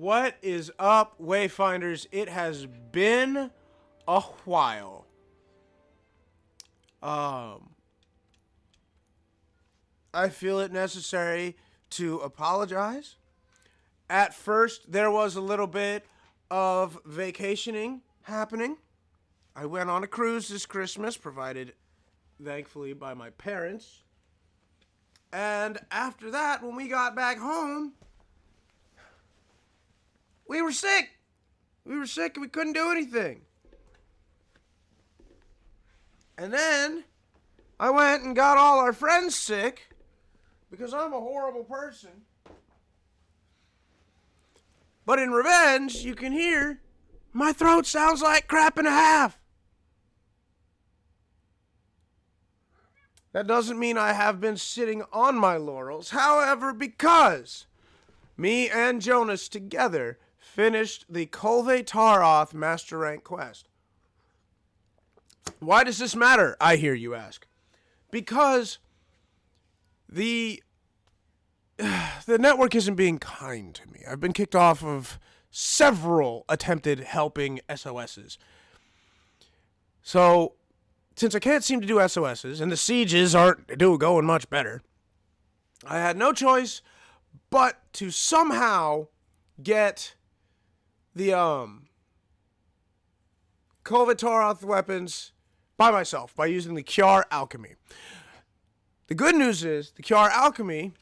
What is up, Wayfinders? It has been a while. I feel it necessary to apologize. At first, there was a little bit of vacationing happening. I went on a cruise this Christmas, provided, thankfully, by my parents. And after that, when we got back home, we were sick. We were sick and we couldn't do anything. And then I went and got all our friends sick because I'm a horrible person. But in revenge, you can hear my throat sounds like crap and a half. That doesn't mean I have been sitting on my laurels. However, because me and Jonas together finished the Kolve Taroth Master Rank quest. Why does this matter, I hear you ask? Because the network isn't being kind to me. I've been kicked off of several attempted helping SOSs. So, since I can't seem to do SOSs, and the sieges aren't going much better, I had no choice but to somehow get the Kolve Taroth weapons by myself, by using the Kiar Alchemy. The good news is, the Kiar Alchemy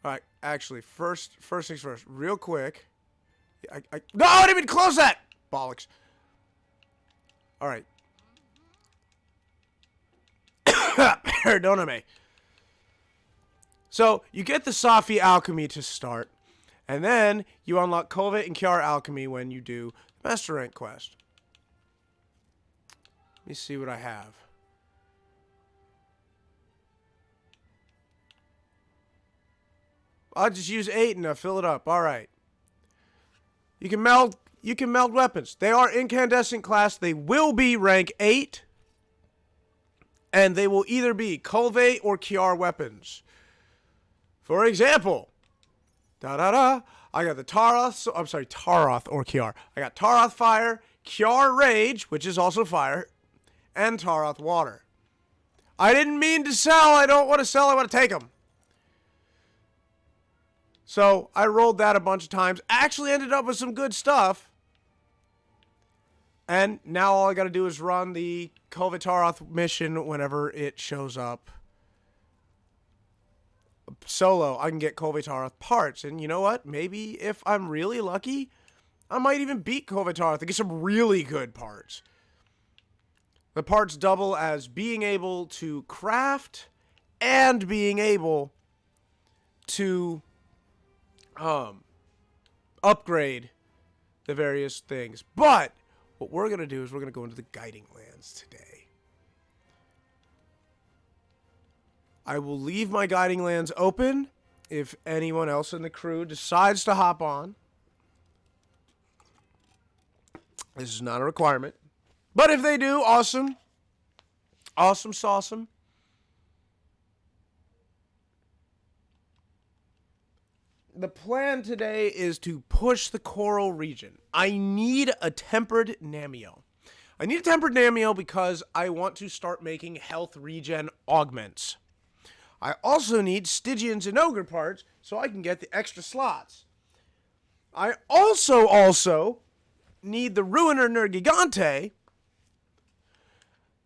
Alright, actually, first things first, real quick. No, I didn't even close that! Bollocks. Alright. Perdoname. So, you get the Safi Alchemy to start, and then you unlock Kolve and Kiar Alchemy when you do the Master Rank quest. Let me see what I have. I'll just use 8 and I'll fill it up. Alright. You can meld weapons. They are incandescent class. They will be rank 8. And they will either be Kolve or Kiar weapons. For example, I got the Taroth or Kiar. I got Taroth Fire, Kiar Rage, which is also fire, and Taroth Water. I didn't mean to sell. I don't want to sell. I want to take them. So, I rolled that a bunch of times. Actually ended up with some good stuff. And now all I gotta do is run the Kolve Taroth mission whenever it shows up. Solo, I can get Kolve Taroth parts. And you know what? Maybe if I'm really lucky, I might even beat Kolve Taroth and get some really good parts. The parts double as being able to craft and being able to upgrade the various things. But what we're going to do is we're going to go into the Guiding Lands today. I will leave my Guiding Lands open if anyone else in the crew decides to hop on. This is not a requirement. But if they do, awesome. Awesome sauceum. The plan today is to push the coral region. I need a tempered Namio. I need a tempered Namio because I want to start making health regen augments. I also need Stygians and Ogre parts so I can get the extra slots. I also need the Ruiner Nergigante,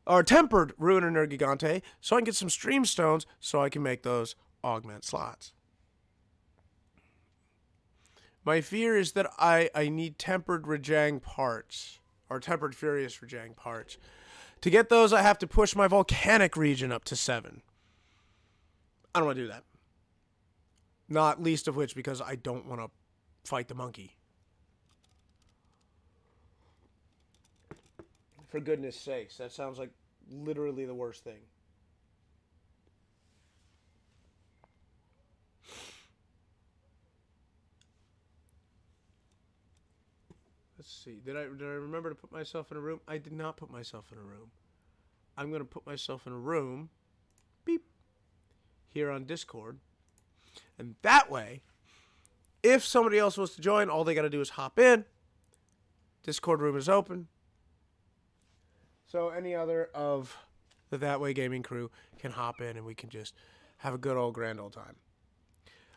or tempered Ruiner Nergigante, so I can get some stream stones so I can make those augment slots. My fear is that I need tempered Rejang parts, or tempered Furious Rejang parts. To get those, I have to push my volcanic region up to 7. I don't want to do that. Not least of which because I don't want to fight the monkey. For goodness sakes, that sounds like literally the worst thing. Let's see. Did I remember to put myself in a room? I did not put myself in a room. I'm going to put myself in a room. Beep. Here on Discord. And that way, if somebody else wants to join, all they got to do is hop in. Discord room is open. So any other of the That Way Gaming crew can hop in and we can just have a good old grand old time.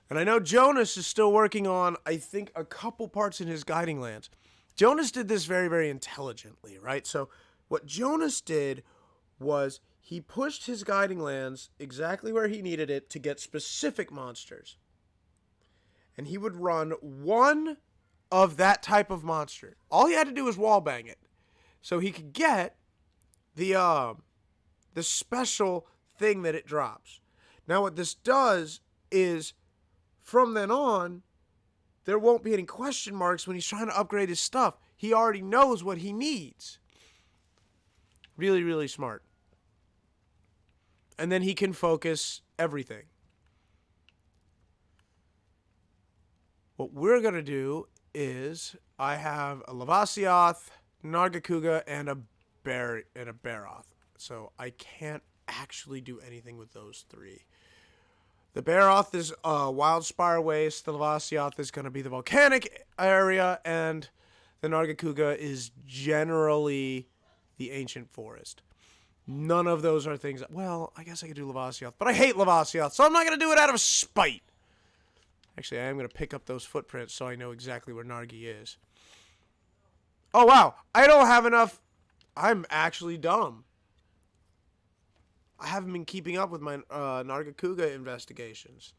And I know Jonas is still working on, I think, a couple parts in his guiding lands. Jonas did this very, very intelligently, right? So what Jonas did was he pushed his guiding lands exactly where he needed it to get specific monsters. And he would run one of that type of monster. All he had to do was wallbang it. So he could get the special thing that it drops. Now what this does is, from then on, there won't be any question marks when he's trying to upgrade his stuff. He already knows what he needs. Really, really smart. And then he can focus everything. What we're going to do is, I have a Lavasioth, Nargacuga, and a Baroth. So I can't actually do anything with those three. The Baroth is Wildspire Waste, the Lavasioth is going to be the volcanic area, and the Nargacuga is generally the ancient forest. None of those are things... Well, I guess I could do Lavasioth, but I hate Lavasioth, so I'm not going to do it out of spite. Actually, I am going to pick up those footprints so I know exactly where Nargi is. Oh, wow. I don't have enough... I'm actually dumb. I haven't been keeping up with my Nargacuga investigations.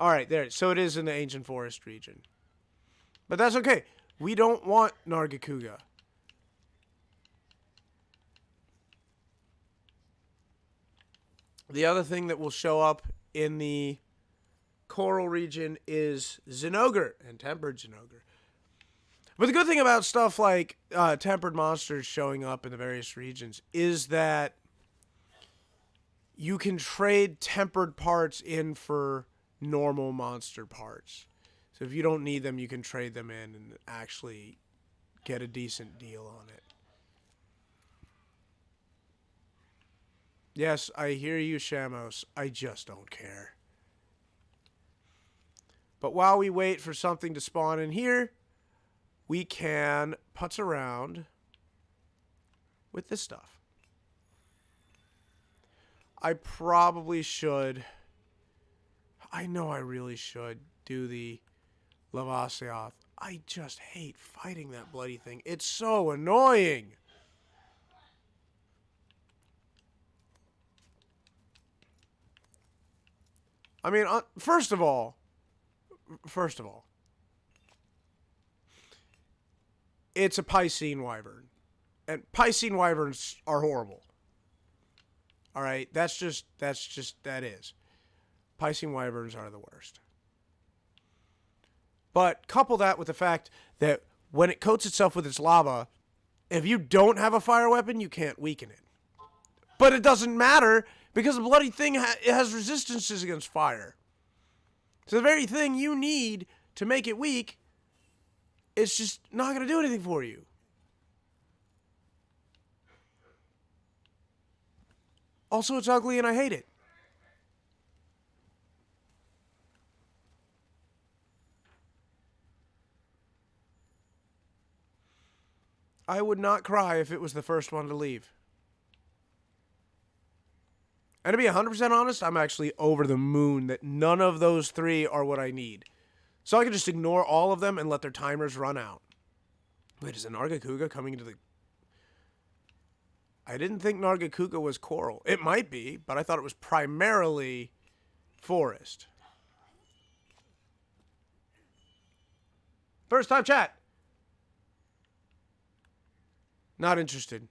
Alright, there. So it is in the Ancient Forest region. But that's okay. We don't want Nargacuga. The other thing that will show up in the Coral region is Zinogre and Tempered Zinogre. But the good thing about stuff like tempered monsters showing up in the various regions is that you can trade tempered parts in for normal monster parts. So if you don't need them, you can trade them in and actually get a decent deal on it. Yes, I hear you, Shamos. I just don't care. But while we wait for something to spawn in here, we can putz around with this stuff. I probably should... I know I really should do the Lavasioth. I just hate fighting that bloody thing. It's so annoying. I mean, first of all, it's a Piscine Wyvern. And Piscine Wyverns are horrible. Alright, that is. Piscine Wyverns are the worst. But couple that with the fact that when it coats itself with its lava, if you don't have a fire weapon, you can't weaken it. But it doesn't matter, because the bloody thing it has resistances against fire. So the very thing you need to make it weak, it's just not going to do anything for you. Also, it's ugly and I hate it. I would not cry if it was the first one to leave. And to be 100% honest, I'm actually over the moon that none of those three are what I need. So I can just ignore all of them and let their timers run out. Wait, is a Nargacuga coming into the... I didn't think Nargacuga was coral. It might be, but I thought it was primarily forest. First time chat. Not interested.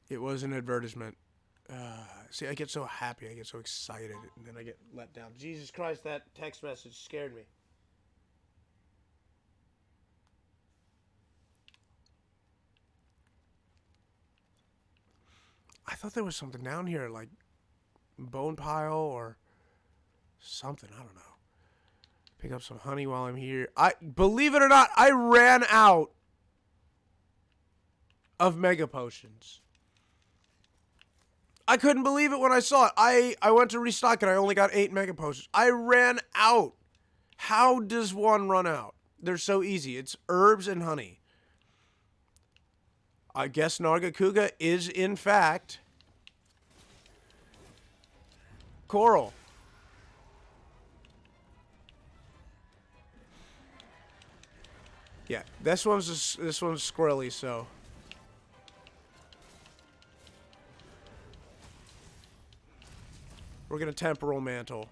It was an advertisement. See, I get so happy. I get so excited. And then I get let down. Jesus Christ, that text message scared me. I thought there was something down here, like bone pile or something. I don't know. Pick up some honey while I'm here. Believe it or not, I ran out of Mega Potions. I couldn't believe it when I saw it. I went to restock and I only got 8 Mega Potions. I ran out. How does one run out? They're so easy. It's herbs and honey. I guess Nargacuga is, in fact, coral. Yeah, this one's squirrely, so. We're gonna temporal mantle.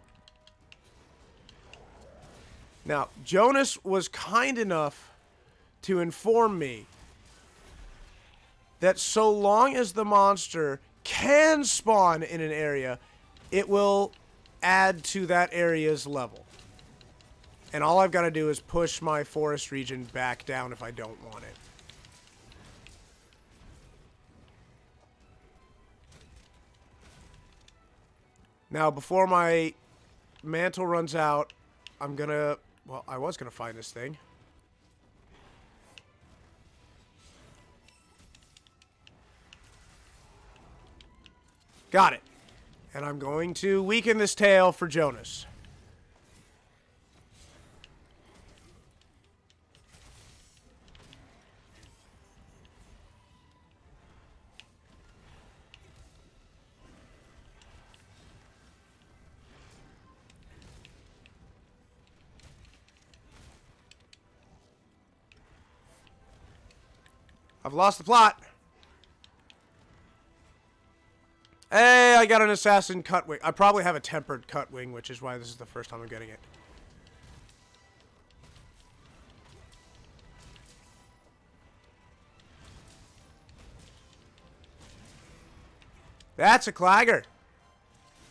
Now, Jonas was kind enough to inform me that so long as the monster can spawn in an area, it will add to that area's level. And all I've got to do is push my forest region back down if I don't want it. Now, before my mantle runs out, I'm gonna... Well, I was gonna find this thing. Got it. And I'm going to weaken this tail for Jonas. I've lost the plot. Hey, I got an assassin cut wing. I probably have a tempered cut wing, which is why this is the first time I'm getting it. That's a clagger.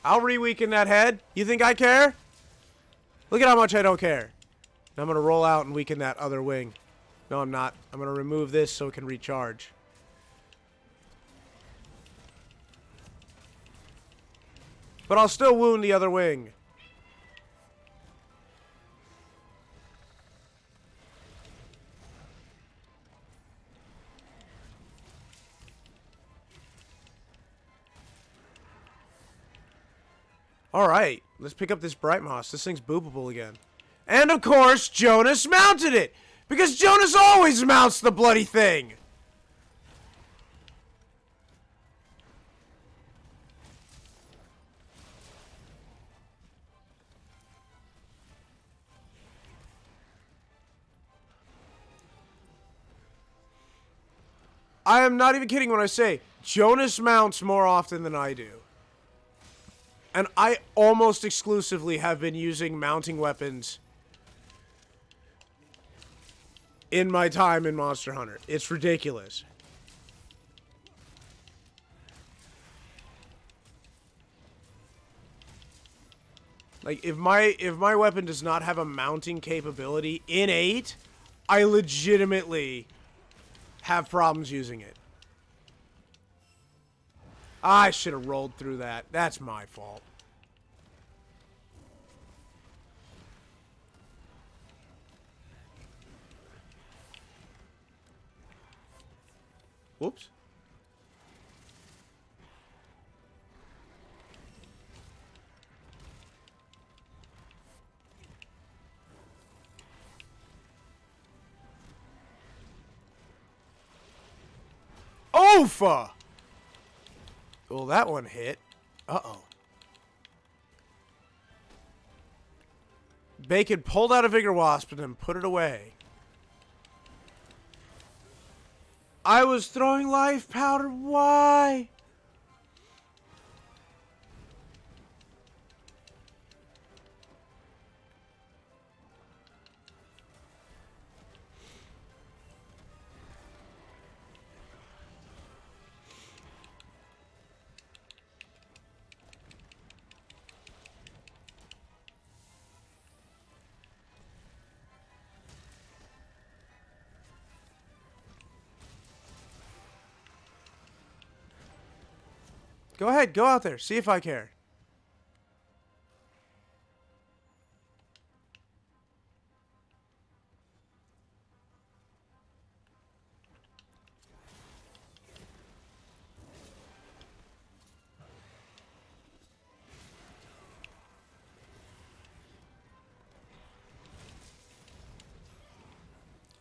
I'll re-weaken that head. You think I care? Look at how much I don't care. I'm going to roll out and weaken that other wing. No, I'm not. I'm going to remove this so it can recharge. But I'll still wound the other wing. Alright, let's pick up this Bright Moss. This thing's boopable again. And of course, Jonas mounted it! Because Jonas always mounts the bloody thing! I am not even kidding when I say Jonas mounts more often than I do. And I almost exclusively have been using mounting weapons in my time in Monster Hunter. It's ridiculous. Like, if my weapon does not have a mounting capability in 8, I legitimately have problems using it. I should have rolled through that. That's my fault. Whoops. Oofa! Well, that one hit. Uh-oh. Bacon pulled out a Vigor Wasp and then put it away. I was throwing life powder. Why? Go ahead, go out there. See if I care.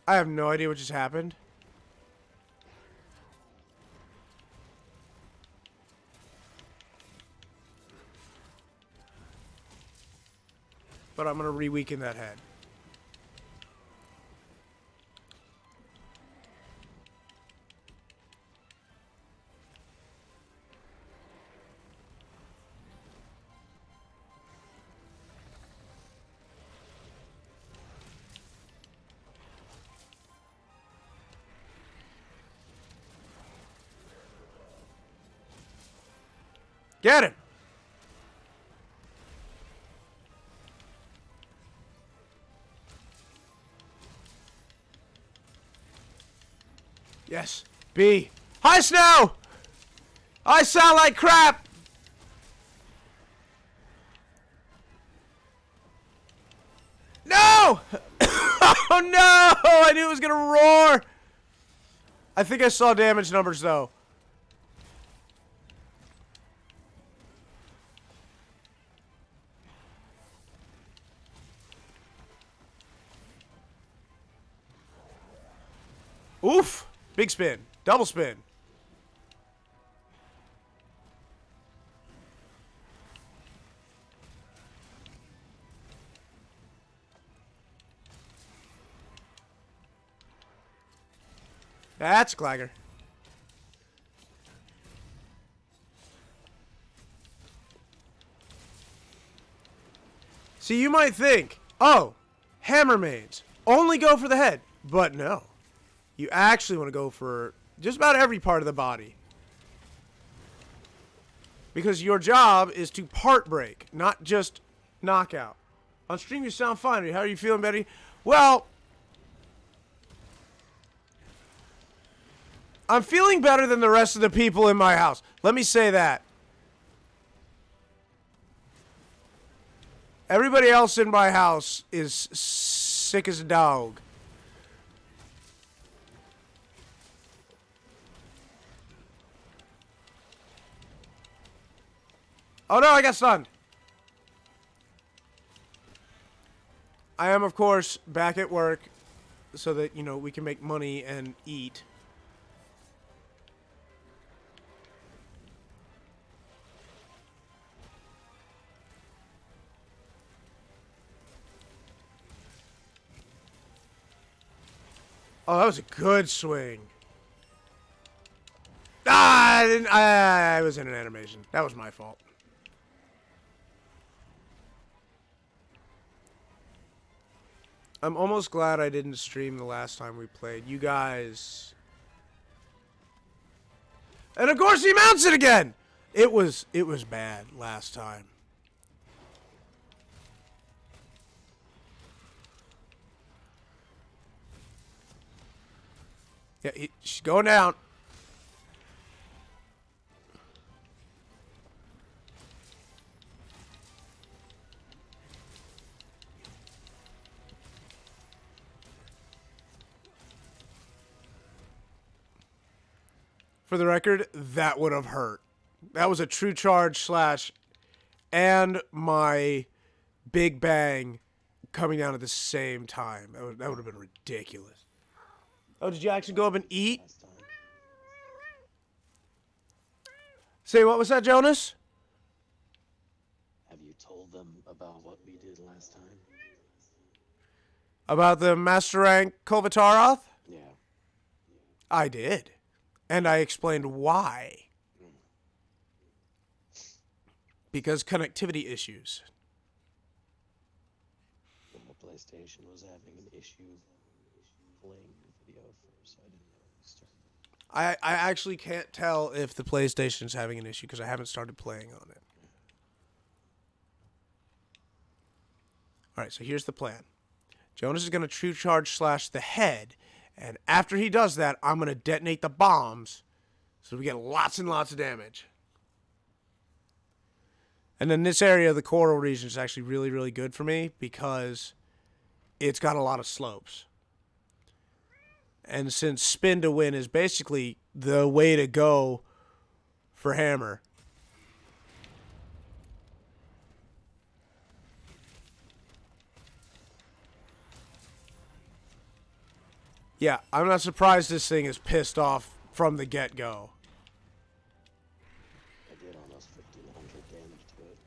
I have no idea what just happened. But I'm going to re-weaken that head. Get him! Yes. B. Hi, Snow! I sound like crap! No! Oh no! I knew it was gonna roar! I think I saw damage numbers though. Oof! Big spin. Double spin. That's a clagger. See, you might think, oh, hammer mains only go for the head. But no. You actually want to go for just about every part of the body. Because your job is to part break, not just knockout. On stream, you sound fine. How are you feeling, Betty? Well, I'm feeling better than the rest of the people in my house. Let me say that. Everybody else in my house is sick as a dog. Oh no, I got stunned. I am, of course, back at work so that, you know, we can make money and eat. Oh, that was a good swing. Ah, I was in an animation. That was my fault. I'm almost glad I didn't stream the last time we played. You guys... And of course he mounts it again! It was bad last time. Yeah, she's going down. For the record, that would have hurt. That was a true charge slash and my big bang coming down at the same time. That would have been ridiculous. Oh, did you actually go up and eat? Say, what was that, Jonas? Have you told them about what we did last time? About the Master Rank Kolvataroth? Yeah. I did. And I explained why. Because connectivity issues. When the PlayStation was having an issue playing the video first, I didn't know it started. I actually can't tell if the PlayStation's having an issue because I haven't started playing on it. Alright, so here's the plan. Jonas is going to true charge slash the head. And after he does that, I'm going to detonate the bombs so we get lots and lots of damage. And then this area of the coral region is actually really, really good for me because it's got a lot of slopes. And since spin to win is basically the way to go for hammer. Yeah, I'm not surprised this thing is pissed off from the get-go. I did almost 1,500 damage to it.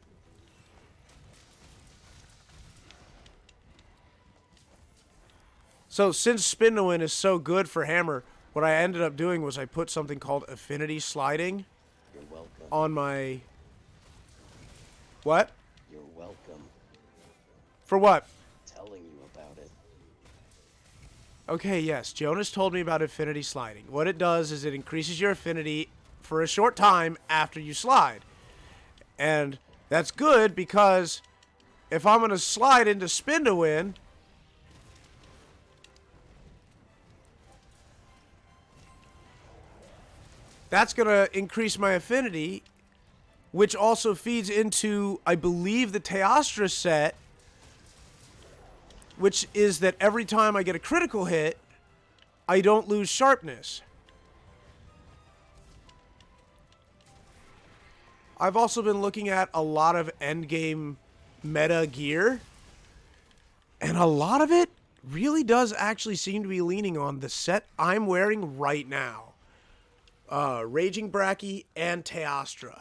So since Spin to Win is so good for Hammer, what I ended up doing was I put something called Affinity Sliding You're welcome. on my... What? You're welcome. For what? Telling you about it. Okay, yes, Jonas told me about Affinity Sliding. What it does is it increases your affinity for a short time after you slide. And that's good because if I'm going to slide into Spin to Win... That's going to increase my affinity, which also feeds into, I believe, the Teostra set, which is that every time I get a critical hit, I don't lose sharpness. I've also been looking at a lot of endgame meta gear, and a lot of it really does actually seem to be leaning on the set I'm wearing right now. Raging Bracky and Teostra.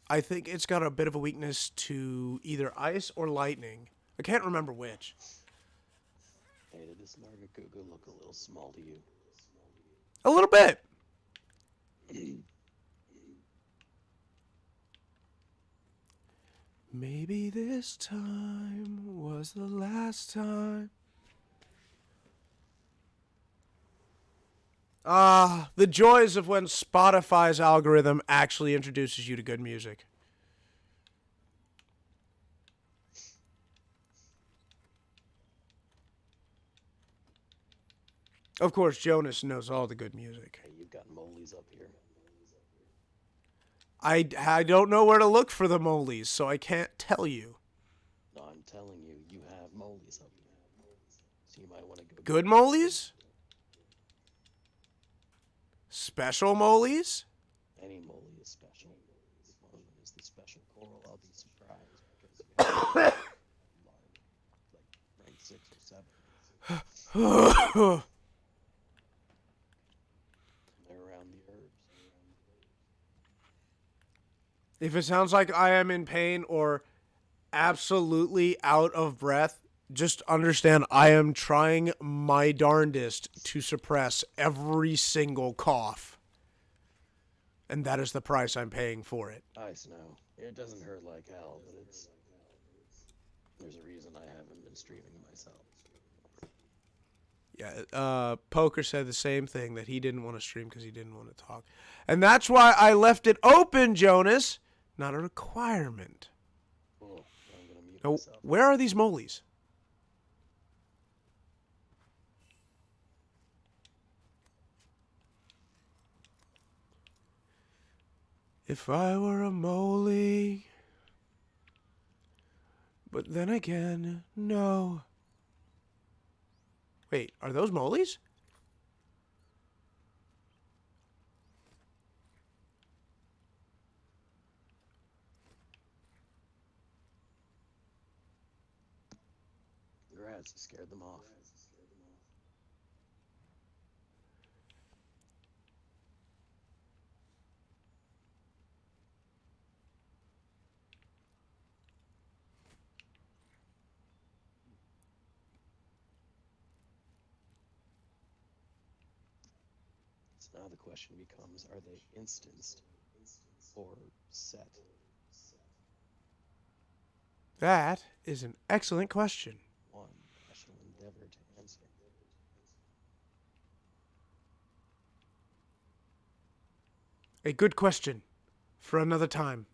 I think it's got a bit of a weakness to either ice or lightning. I can't remember which. Hey, did this Nargacuga look a little small to you? A little bit. Maybe this time was the last time. The joys of when Spotify's algorithm actually introduces you to good music. Of course, Jonas knows all the good music. Hey, you've got molies up here. I don't know where to look for the molies, so I can't tell you. No, I'm telling you, you have molies up here. So you might want to go. Good molies? Special molies? Any moly is special. If one of them is the special coral, I'll be surprised because you have like rank 6 or 7. They're around the herbs. If it sounds like I am in pain or absolutely out of breath, just understand I am trying my darndest to suppress every single cough. And that is the price I'm paying for it. I know. It doesn't hurt like hell, but there's a reason I haven't been streaming myself. Yeah, Poker said the same thing, that he didn't want to stream because he didn't want to talk. And that's why I left it open, Jonas. Not a requirement. Cool. I'm gonna mute Now, myself. where are these molies? If I were a moly. But then again, no. Wait, are those molies? Congrats, you scared them off. So now the question becomes, are they instanced or set? That is an excellent question. One, I shall endeavor to answer. A good question for another time.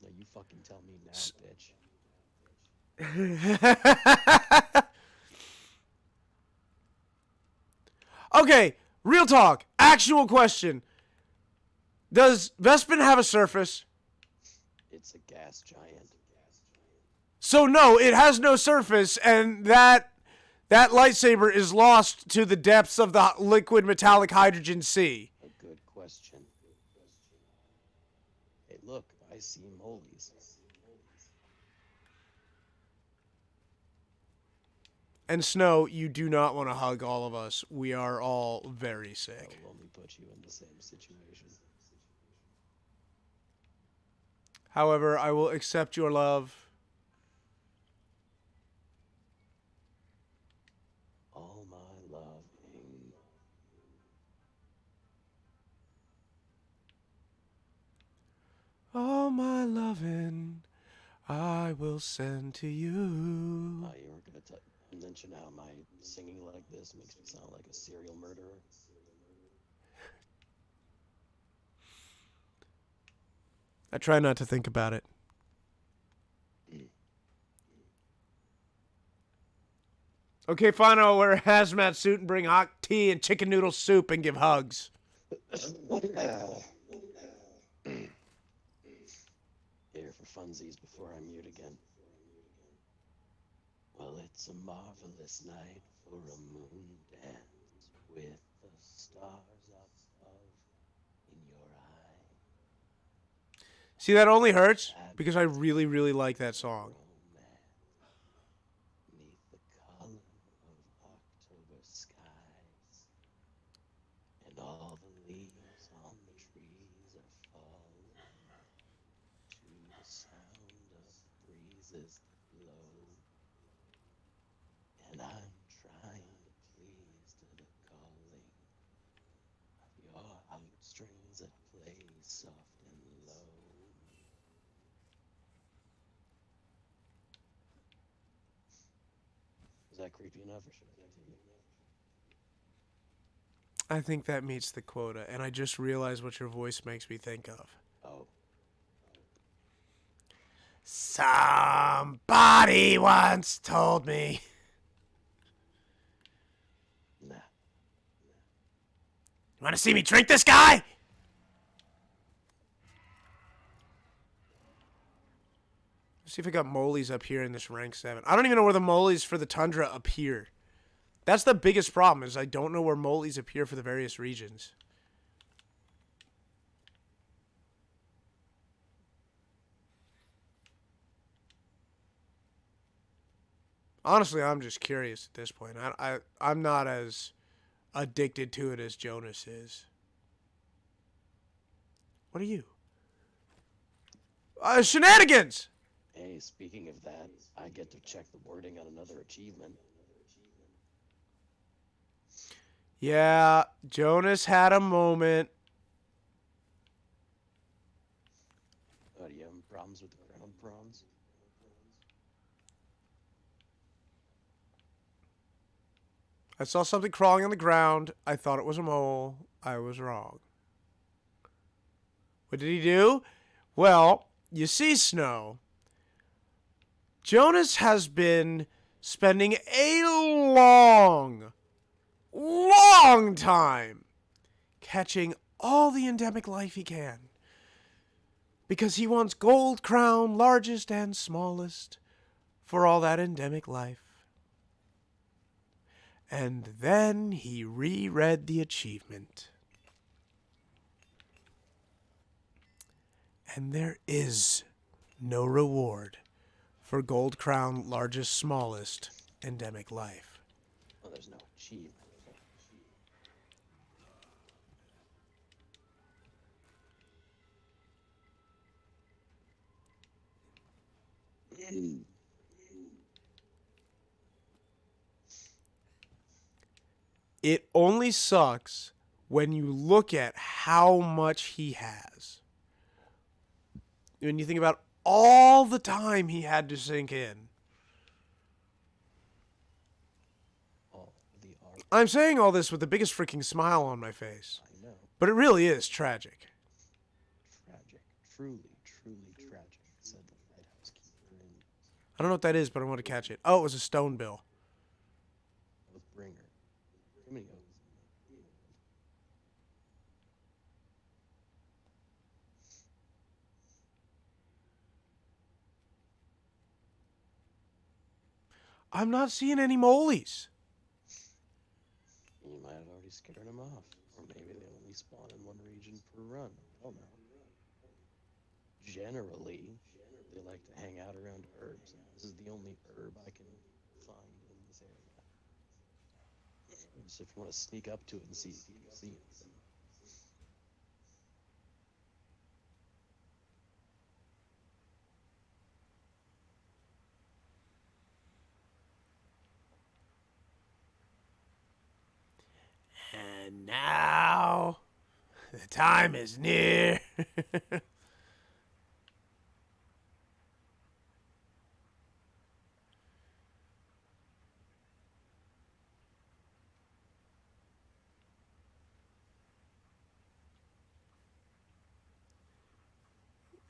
No, you fucking tell me now, bitch. Okay, real talk. Actual question. Does Vespin have a surface? It's a gas giant. So no, it has no surface, and that lightsaber is lost to the depths of the liquid metallic hydrogen sea. A good question. Hey, look, I see molies. And Snow, you do not want to hug all of us. We are all very That sick. will only put you in the same situation. However, I will accept your love. All my loving. All my loving I will send to you. You weren't gonna mention how my singing like this makes me sound like a serial murderer. I try not to think about it. Okay, fine, I'll wear a hazmat suit and bring hot tea and chicken noodle soup and give hugs. Here for funsies before I mute again. Well, it's a marvelous night for a moon dance with the stars up above in your eye. See, that only hurts because I really, really like that song. Neath the color of October skies, and all the leaves on the trees are falling to the sound of breezes that blow. And I'm trying to please to the calling of your heartstrings that play soft and low. Is that creepy enough, or should I continue? I think that meets the quota, and I just realized what your voice makes me think of. Oh. Somebody once told me. Nah. You want to see me drink this guy? Let's see if I got moles up here in this rank 7. I don't even know where the moles for the tundra appear. That's the biggest problem, is I don't know where moles appear for the various regions. Honestly, I'm just curious at this point. I'm not as addicted to it as Jonas is. What are you? Shenanigans! Hey, speaking of that, I get to check the wording on another achievement. Yeah, Jonas had a moment. Do you have problems with the ground prawns? I saw something crawling on the ground. I thought it was a mole. I was wrong. What did he do? Well, you see, Snow, Jonas has been spending a long time catching all the endemic life he can. Because he wants gold crown, largest and smallest, for all that endemic life. And then he reread the achievement. And there is no reward for gold crown, largest, smallest, endemic life. Well, there's no achievement. It only sucks when you look at how much he has. When you think about all the time he had to sink in. All the art. I'm saying all this with the biggest freaking smile on my face. I know. But it really is tragic. Tragic. Truly, truly tragic, said the lighthouse keeper in I don't know what that is, but I want to catch it. Oh, it was a stone bill. Oathbringer. Too many oaths. I'm not seeing any moles. You might have already scared them off. Or maybe they only spawn in one region per run. I don't know. Generally, they like to hang out around herbs. This is the only herb I can find in this area. So if you want to sneak up to it and see if you can see anything. And now the time is near.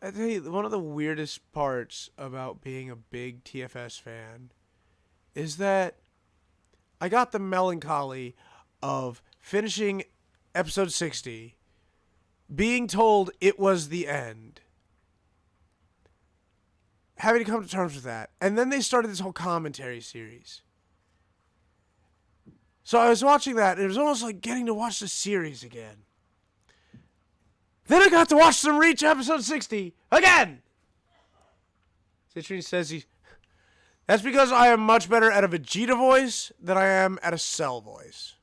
I tell you, one of the weirdest parts about being a big TFS fan is that I got the melancholy of finishing episode 60, being told it was the end, having to come to terms with that, and then they started this whole commentary series. So I was watching that, and it was almost like getting to watch the series again. Then I got to watch them reach episode 60 again! Citrine says he... That's because I am much better at a Vegeta voice than I am at a Cell voice.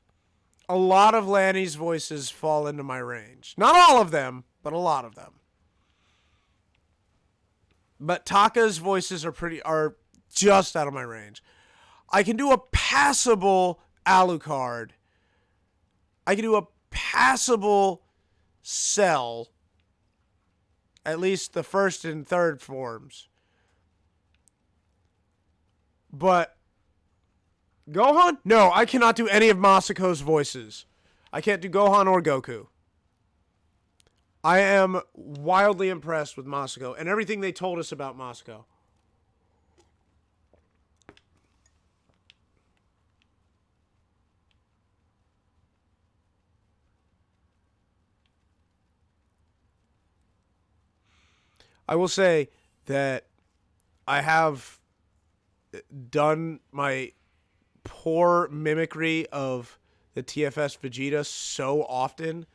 A lot of Lanny's voices fall into my range. Not all of them, but a lot of them. But Taka's voices are just out of my range. I can do a passable Alucard. I can do a passable Cell. At least the first and third forms. But Gohan? No, I cannot do any of Masako's voices. I can't do Gohan or Goku. I am wildly impressed with Masako and everything they told us about Masako. I will say that I have done my poor mimicry of the TFS Vegeta so often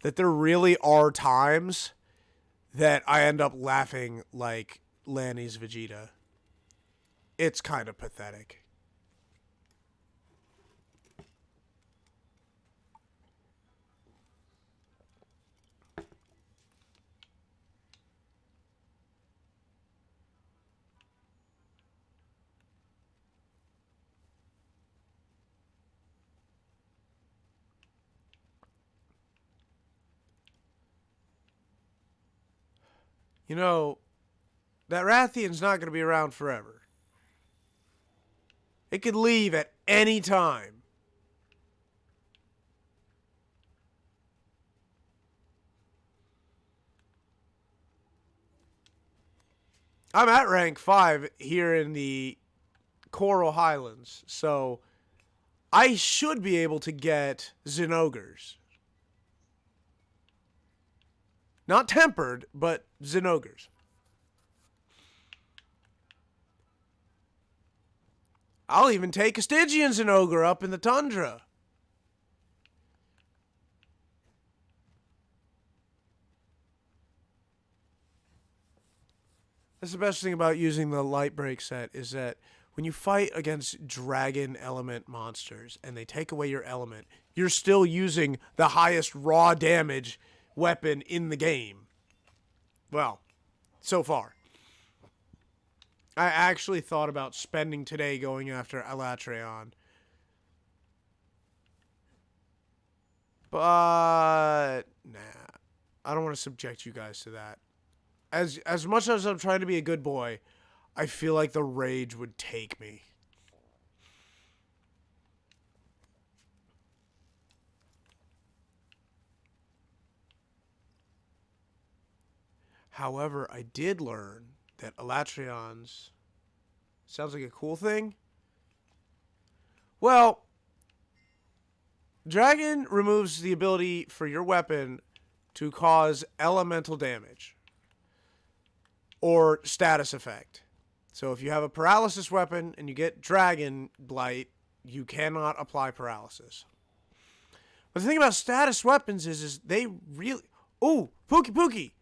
that there really are times that I end up laughing like Lanny's Vegeta. It's kind of pathetic. You know, that Rathian's not going to be around forever. It could leave at any time. I'm at rank 5 here in the Coral Highlands, so I should be able to get Zenogres. Not tempered, but Zenogres. I'll even take a Stygian Zenogre up in the tundra. That's the best thing about using the light break set is that when you fight against dragon element monsters and they take away your element, you're still using the highest raw damage weapon in the game. Well, so far. I actually thought about spending today going after Alatreon. But nah. I don't want to subject you guys to that. As much as I'm trying to be a good boy, I feel like the rage would take me. However, I did learn that Alatreons sounds like a cool thing. Well, Dragon removes the ability for your weapon to cause elemental damage or status effect. So if you have a paralysis weapon and you get Dragon Blight, you cannot apply paralysis. But the thing about status weapons is they really... Ooh, Pookie Pookie!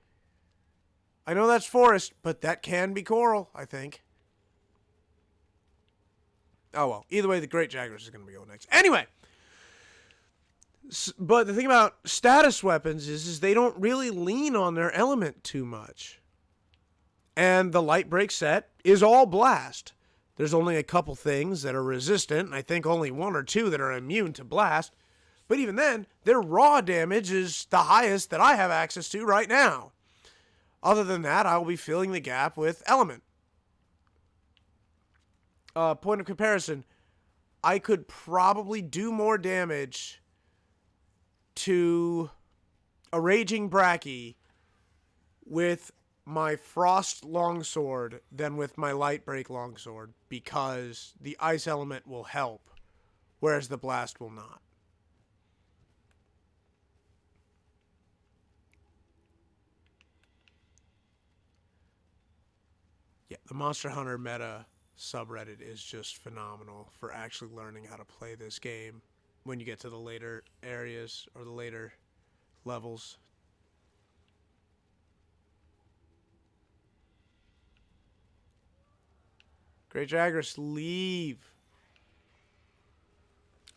I know that's forest, but that can be coral, I think. Oh well, either way, the Great Jaguars is going to be going next. Anyway, But the thing about status weapons is they don't really lean on their element too much. And the light break set is all blast. There's only a couple things that are resistant, and I think only one or two that are immune to blast. But even then, their raw damage is the highest that I have access to right now. Other than that, I will be filling the gap with element. Point of comparison, I could probably do more damage to a Raging Bracky with my Frost Longsword than with my Light Break Longsword, because the ice element will help, whereas the blast will not. Yeah, the Monster Hunter meta subreddit is just phenomenal for actually learning how to play this game when you get to the later areas or the later levels. Great Jagras, leave.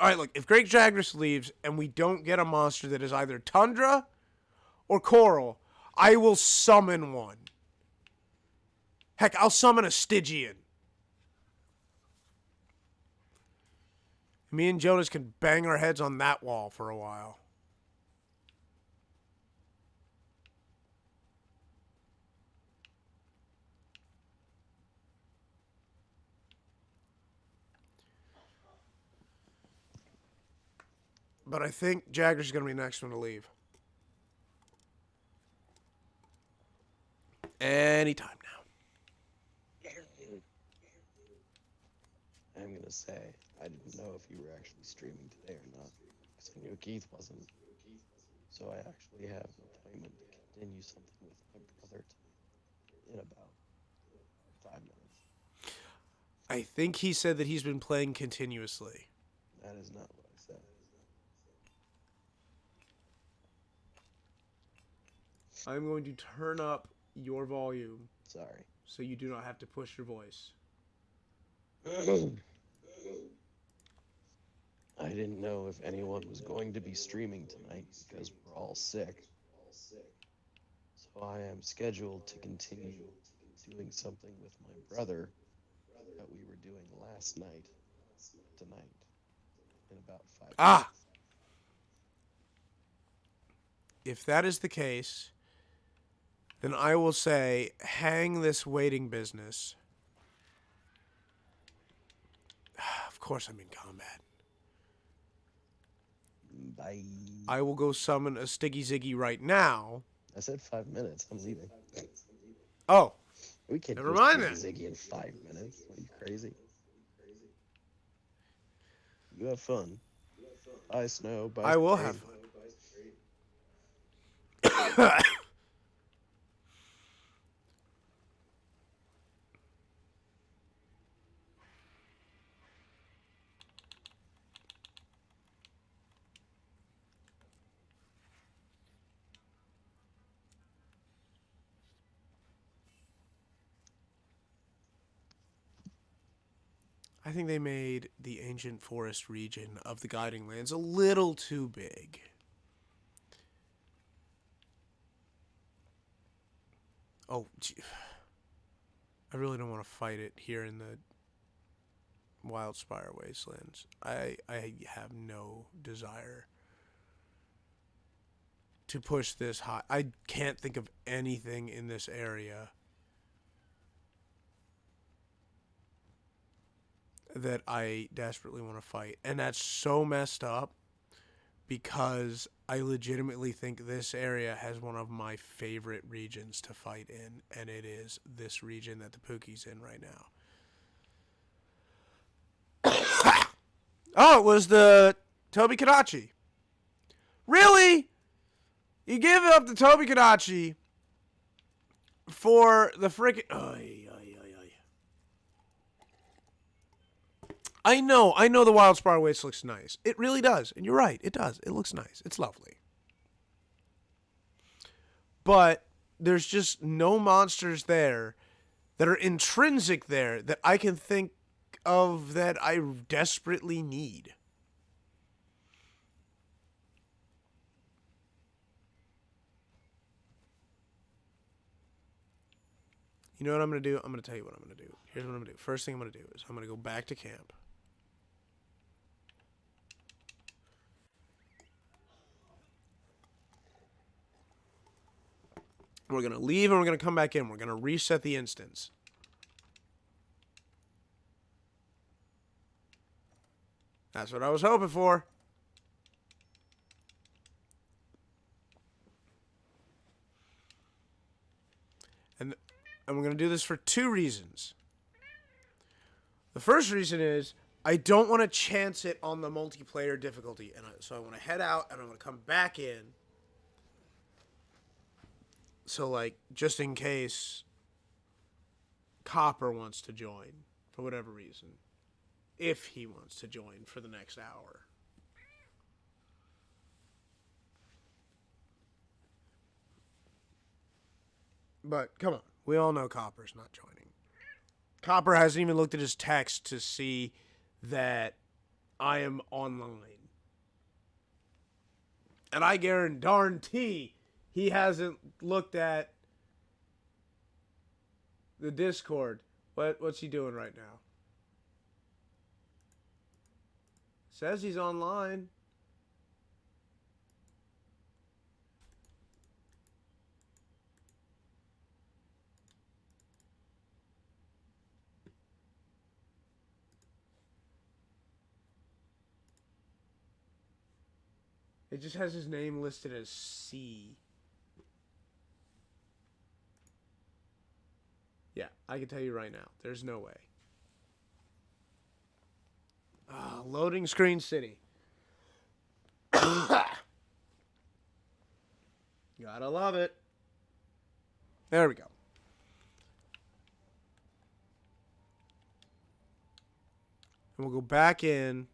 Alright, look, if Great Jagras leaves and we don't get a monster that is either Tundra or Coral, I will summon one. Heck, I'll summon a Stygian. Me and Jonas can bang our heads on that wall for a while. But I think Jagras is going to be the next one to leave. Anytime now. I'm going to say, I didn't know if you were actually streaming today or not, because I knew Keith wasn't. So I actually have an appointment to continue something with my brother in about 5 minutes. I think he said that he's been playing continuously. That is not what I said. I'm going to turn up your volume. Sorry. So you do not have to push your voice. I didn't know if anyone was going to be streaming tonight because we're all sick. So I am scheduled to continue doing something with my brother that we were doing last night, tonight, in about 5 minutes. If that is the case, then I will say, hang this waiting business. Of course I'm in combat. Bye. I will go summon a Stiggy Ziggy right now. I said 5 minutes. I'm leaving. Oh. We can't Never mind then. Ziggy in 5 minutes. Are you crazy? You have fun. Bye, Snow. Bye. I will have fun. I think they made the ancient forest region of the Guiding Lands a little too big. Oh, gee. I really don't want to fight it here in the Wildspire Wastelands. I have no desire to push this high. I can't think of anything in this area that I desperately want to fight. And that's so messed up because I legitimately think this area has one of my favorite regions to fight in, and it is this region that the Pookie's in right now. Oh, it was the Tobi Kadachi. Really? You give up the Tobi Kadachi for the frickin'... I know the Wildspire Waste looks nice. It really does. And you're right, it does. It looks nice. It's lovely. But there's just no monsters there that are intrinsic there that I can think of that I desperately need. You know what I'm going to do? I'm going to tell you what I'm going to do. Here's what I'm going to do. First thing I'm going to do is I'm going to go back to camp. We're going to leave and we're going to come back in. We're going to reset the instance. That's what I was hoping for. And we're going to do this for 2 reasons. The first reason is I don't want to chance it on the multiplayer difficulty. And so I want to head out and I'm going to come back in. So, like, just in case Copper wants to join for whatever reason. If he wants to join for the next hour. But, come on. We all know Copper's not joining. Copper hasn't even looked at his text to see that I am online. And I guarantee he hasn't looked at the Discord. What's he doing right now? Says he's online. It just has his name listed as C. Yeah, I can tell you right now. There's no way. Loading screen city. Gotta love it. There we go. And we'll go back in.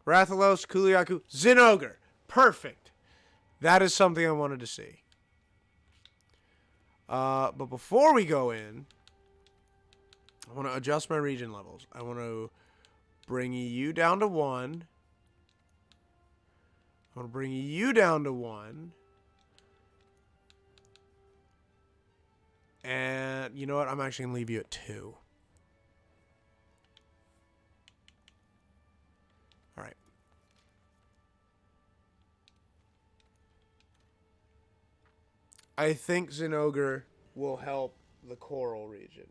Rathalos, Kuliaku, Zinogre. Perfect. That is something I wanted to see. But before we go in, I want to adjust my region levels. I want to bring you down to 1. I want to bring you down to 1. And you know what? I'm actually going to leave you at 2. All right. I think Zinogre will help the coral region.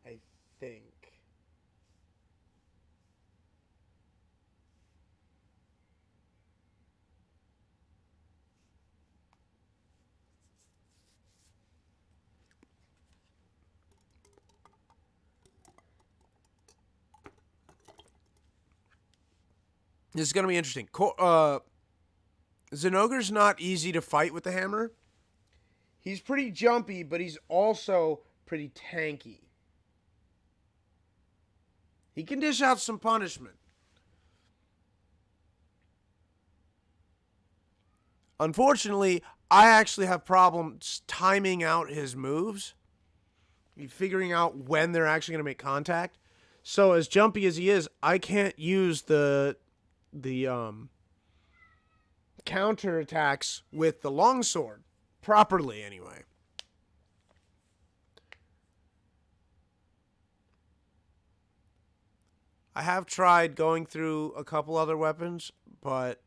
I think. This is going to be interesting. Zinogre's not easy to fight with the hammer. He's pretty jumpy, but he's also pretty tanky. He can dish out some punishment. Unfortunately, I actually have problems timing out his moves. Figuring out when they're actually going to make contact. So as jumpy as he is, I can't use the counter attacks with the longsword properly anyway. I have tried going through a couple other weapons, but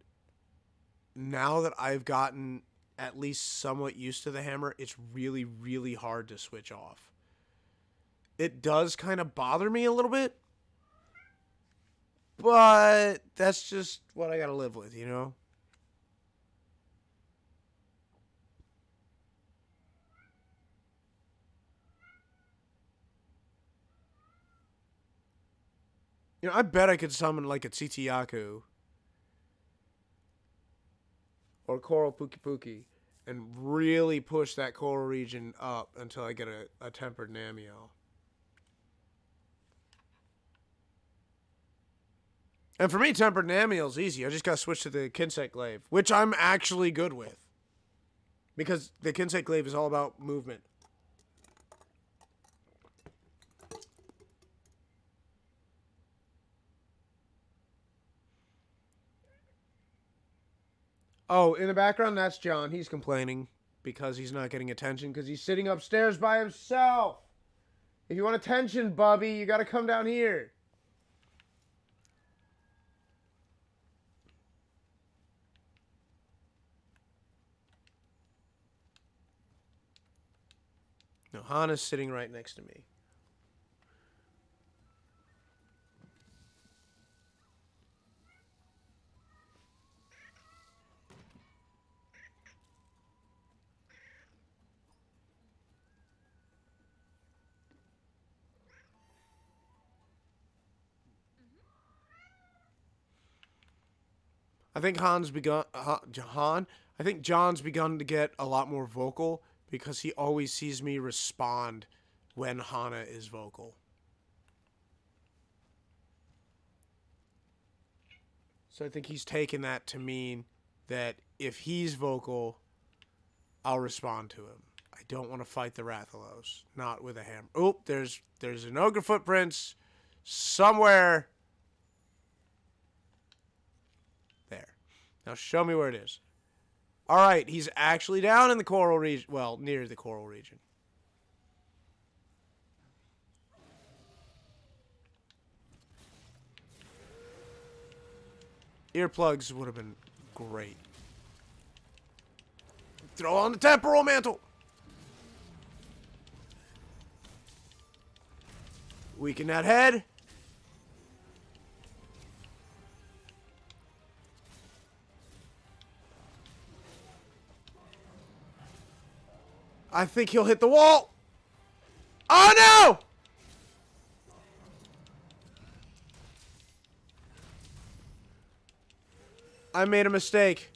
now that I've gotten at least somewhat used to the hammer, it's really, really hard to switch off. It does kind of bother me a little bit, but that's just what I gotta live with, you know? You know, I bet I could summon like a Tsitiyaku or Coral Puki Puki and really push that coral region up until I get a tempered Namiel. And for me, tempered Namiel's easy. I just gotta switch to the Kinsect Glaive, which I'm actually good with. Because the Kinsect Glaive is all about movement. Oh, in the background, that's John. He's complaining. because he's not getting attention because he's sitting upstairs by himself. If you want attention, Bubby, you gotta come down here. No, Hana's sitting right next to me. I think John's begun to get a lot more vocal because he always sees me respond when Hana is vocal. So I think he's taken that to mean that if he's vocal, I'll respond to him. I don't want to fight the Rathalos. Not with a hammer. Oh, there's an ogre footprints somewhere. There. Now show me where it is. All right, he's actually down in the coral region. Well, near the coral region. Earplugs would have been great. Throw on the temporal mantle. Weaken that head. I think he'll hit the wall. Oh no! I made a mistake.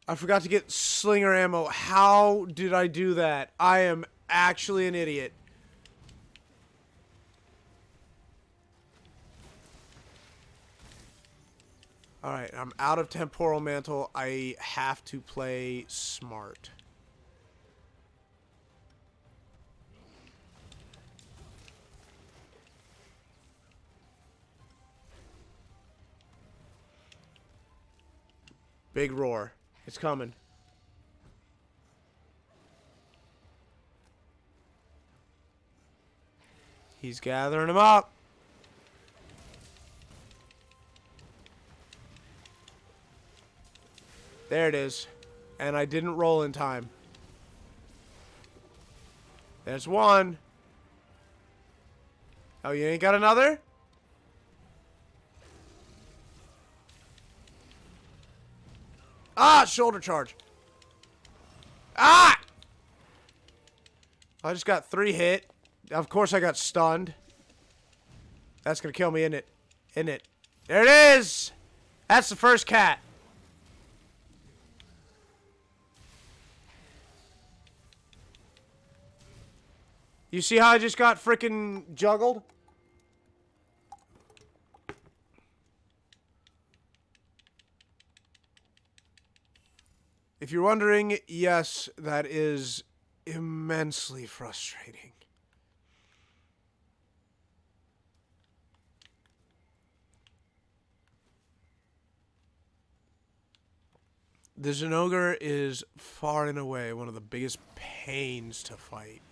I forgot to get slinger ammo. How did I do that? I am actually an idiot. Alright, I'm out of temporal mantle. I have to play smart. Big roar. It's coming. He's gathering them up. There it is. And I didn't roll in time. There's one. Oh, you ain't got another? Ah, shoulder charge. Ah! I just got 3 hit. Of course I got stunned. That's gonna kill me, isn't it? Isn't it? There it is! That's the first cat. You see how I just got freaking juggled? If you're wondering, yes, that is immensely frustrating. The Zinogre is far and away one of the biggest pains to fight.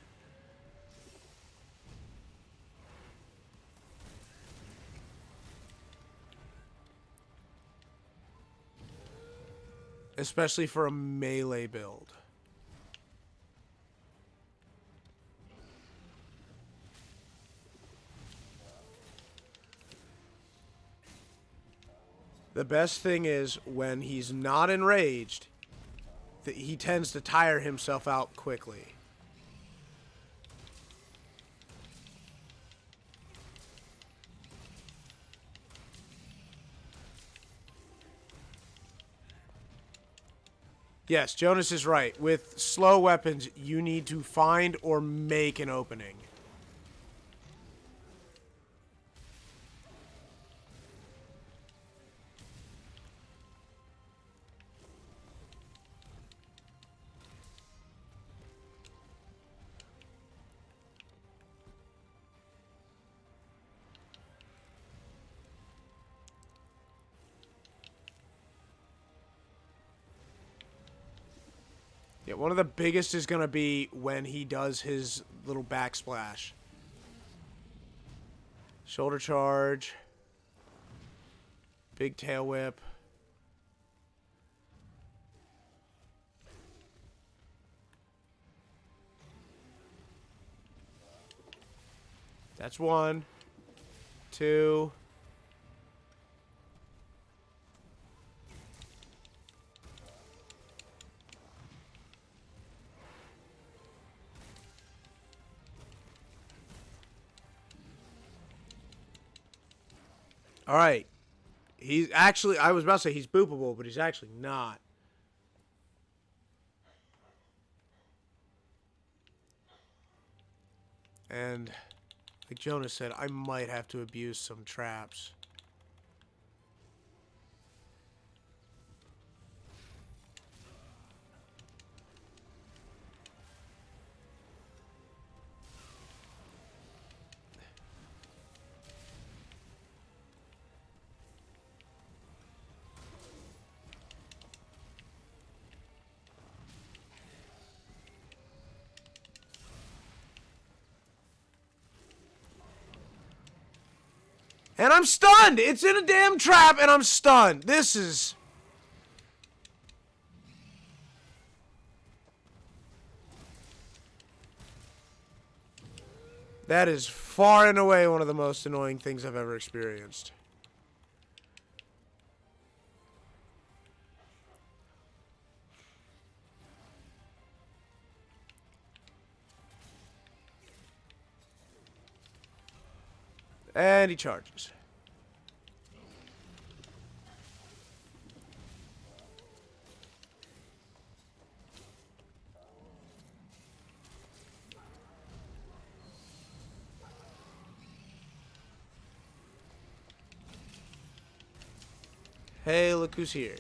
Especially for a melee build. The best thing is when he's not enraged, he tends to tire himself out quickly. Yes, Jonas is right. With slow weapons, you need to find or make an opening. Yeah, one of the biggest is going to be when he does his little backsplash. Shoulder charge. Big tail whip. That's 1. 2. All right. He's actually, I was about to say he's boopable, but he's actually not. And like Jonas said, I might have to abuse some traps. And I'm stunned! It's in a damn trap and I'm stunned. This is... That is far and away one of the most annoying things I've ever experienced. And he charges. Hey, look who's here.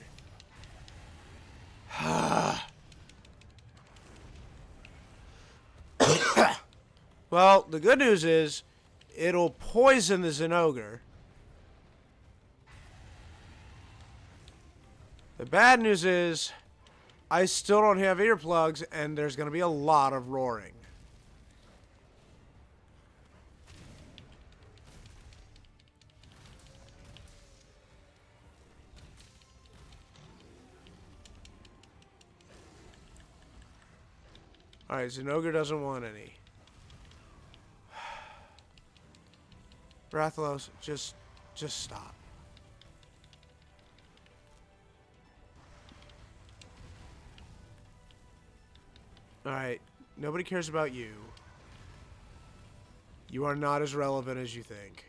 Well, the good news is it'll poison the Zinogre. The bad news is I still don't have earplugs and there's going to be a lot of roaring. Alright, Zinogre doesn't want any. Rathalos, just stop. Alright, nobody cares about you. You are not as relevant as you think.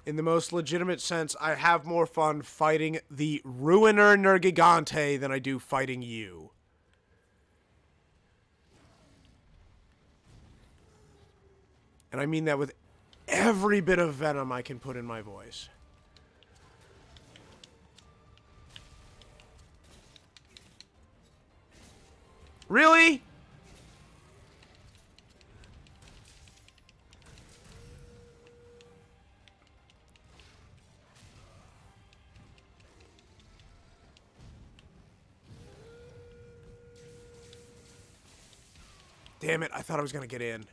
In the most legitimate sense, I have more fun fighting the Ruiner Nergigante than I do fighting you. And I mean that with every bit of venom I can put in my voice. Really? Damn it, I thought I was going to get in.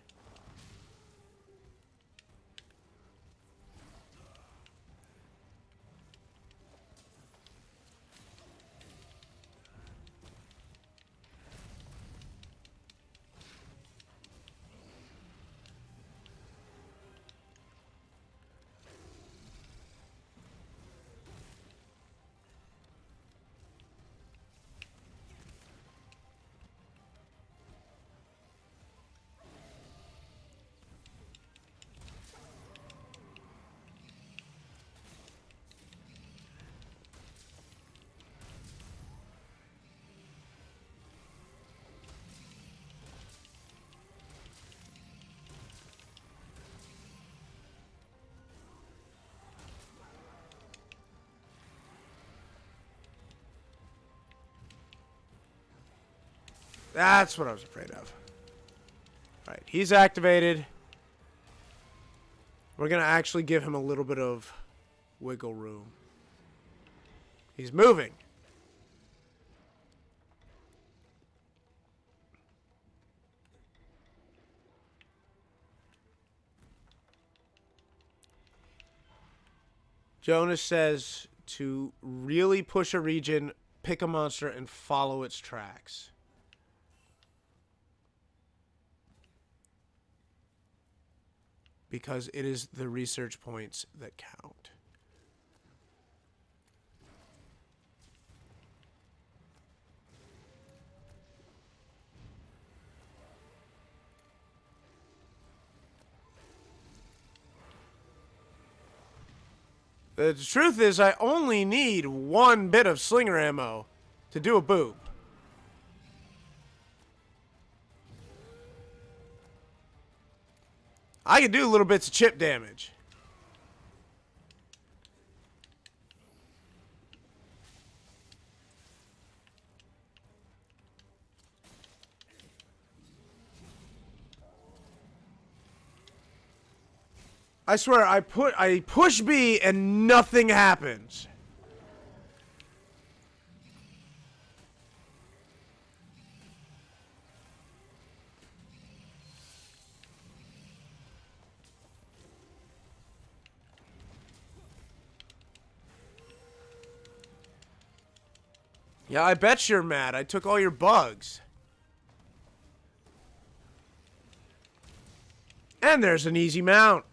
That's what I was afraid of. Alright, he's activated. We're going to actually give him a little bit of wiggle room. He's moving. Jonas says to really push a region, pick a monster, and follow its tracks. Because it is the research points that count. The truth is, I only need one bit of slinger ammo to do a boop. I can do little bits of chip damage. I swear, I push B and nothing happens. Yeah, I bet you're mad. I took all your bugs. And there's an easy mount.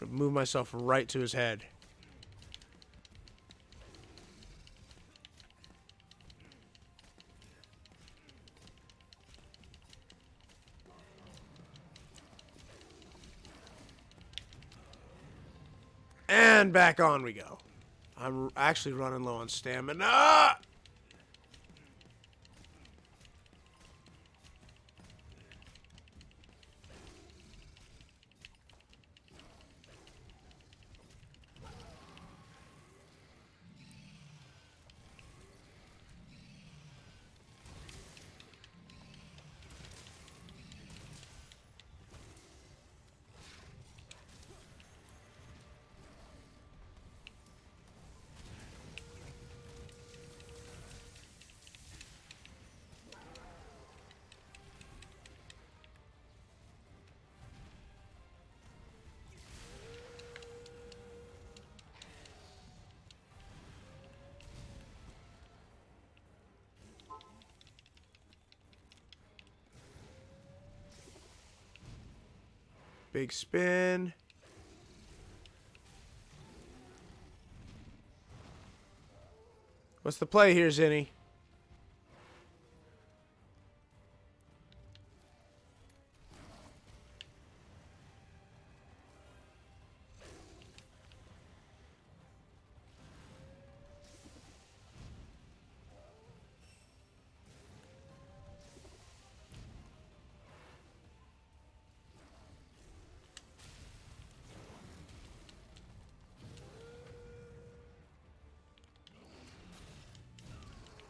Move myself right to his head. And back on we go. I'm actually running low on stamina. Big spin. What's the play here, Zinni?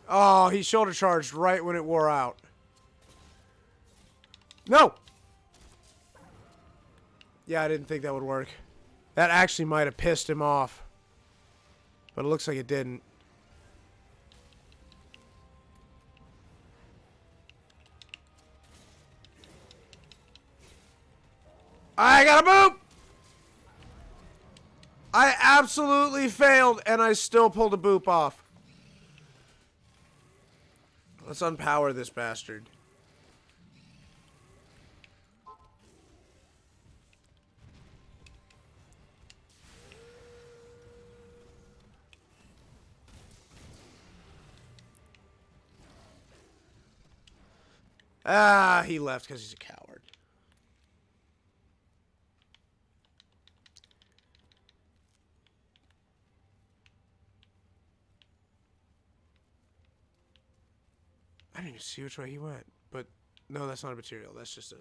Oh, he shoulder charged right when it wore out. No! Yeah, I didn't think that would work. That actually might have pissed him off. But it looks like it didn't. I got a boop! I absolutely failed, and I still pulled a boop off. Let's unpower this bastard. Ah, he left because he's a coward. I didn't even see which way he went. But, no, that's not a material. That's just a...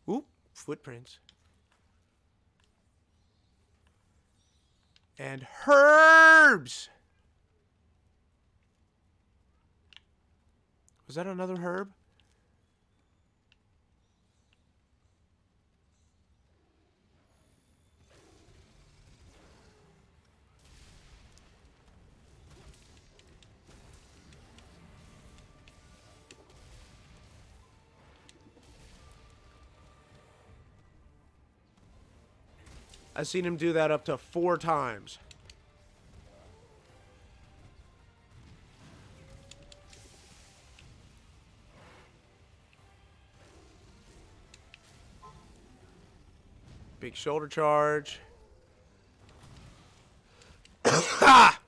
Oop, footprints. And herbs! Was that another herb? I've seen him do that up to 4 times. Big shoulder charge. Ha!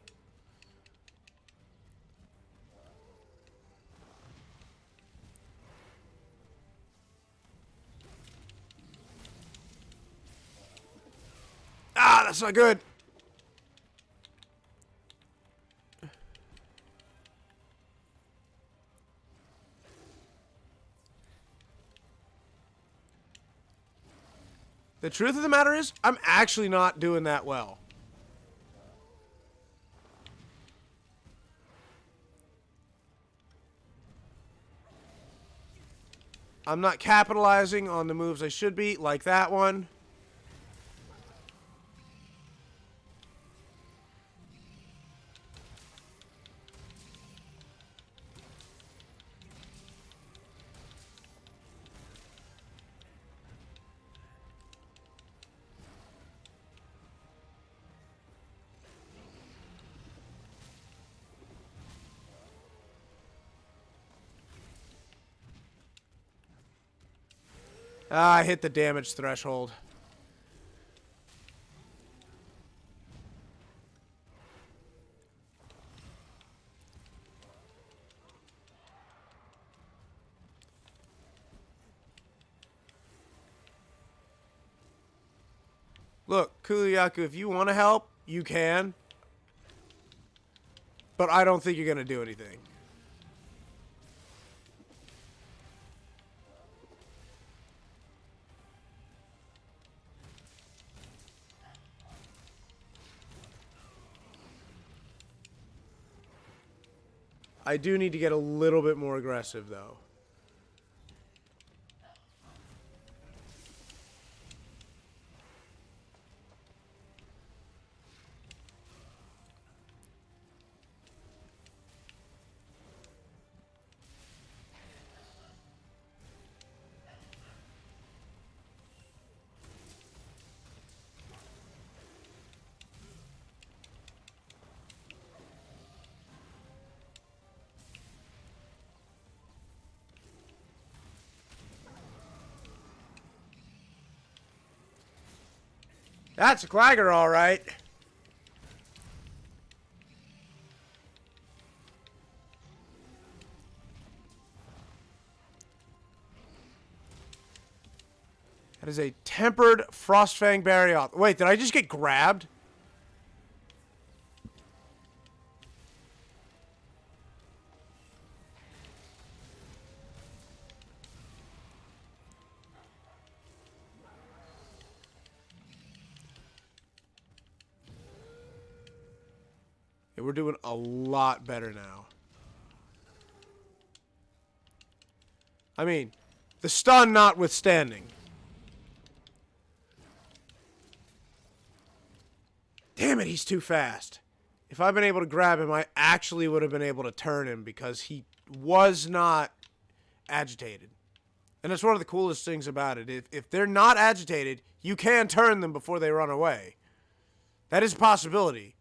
Ah, that's not good. The truth of the matter is, I'm actually not doing that well. I'm not capitalizing on the moves I should be, like that one. Ah, I hit the damage threshold. Look, Kuliyaku, if you want to help, you can. But I don't think you're going to do anything. I do need to get a little bit more aggressive, though. That's a clagger, all right. That is a tempered Frostfang Barioth. Wait, did I just get grabbed? Yeah, we're doing a lot better now. I mean, the stun notwithstanding. Damn it, he's too fast. If I'd been able to grab him, I actually would have been able to turn him because he was not agitated. And that's one of the coolest things about it. If they're not agitated, you can turn them before they run away. That is a possibility.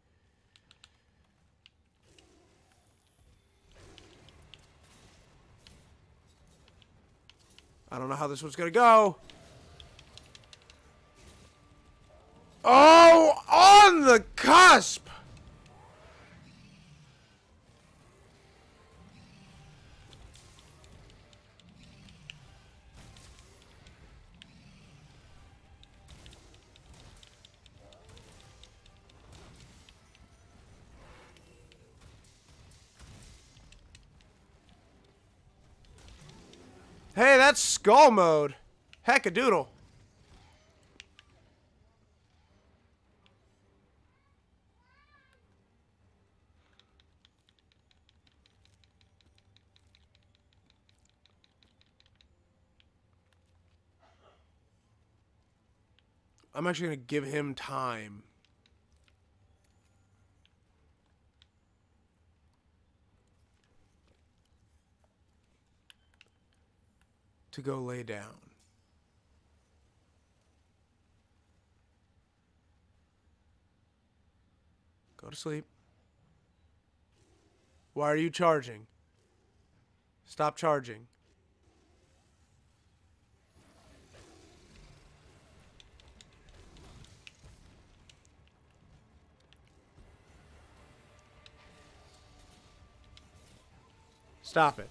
I don't know how this one's going to go. Oh, on the cusp. Hey, that's skull mode. Heck-a-doodle. I'm actually going to give him time. To go lay down. Go to sleep. Why are you charging? Stop charging. Stop it.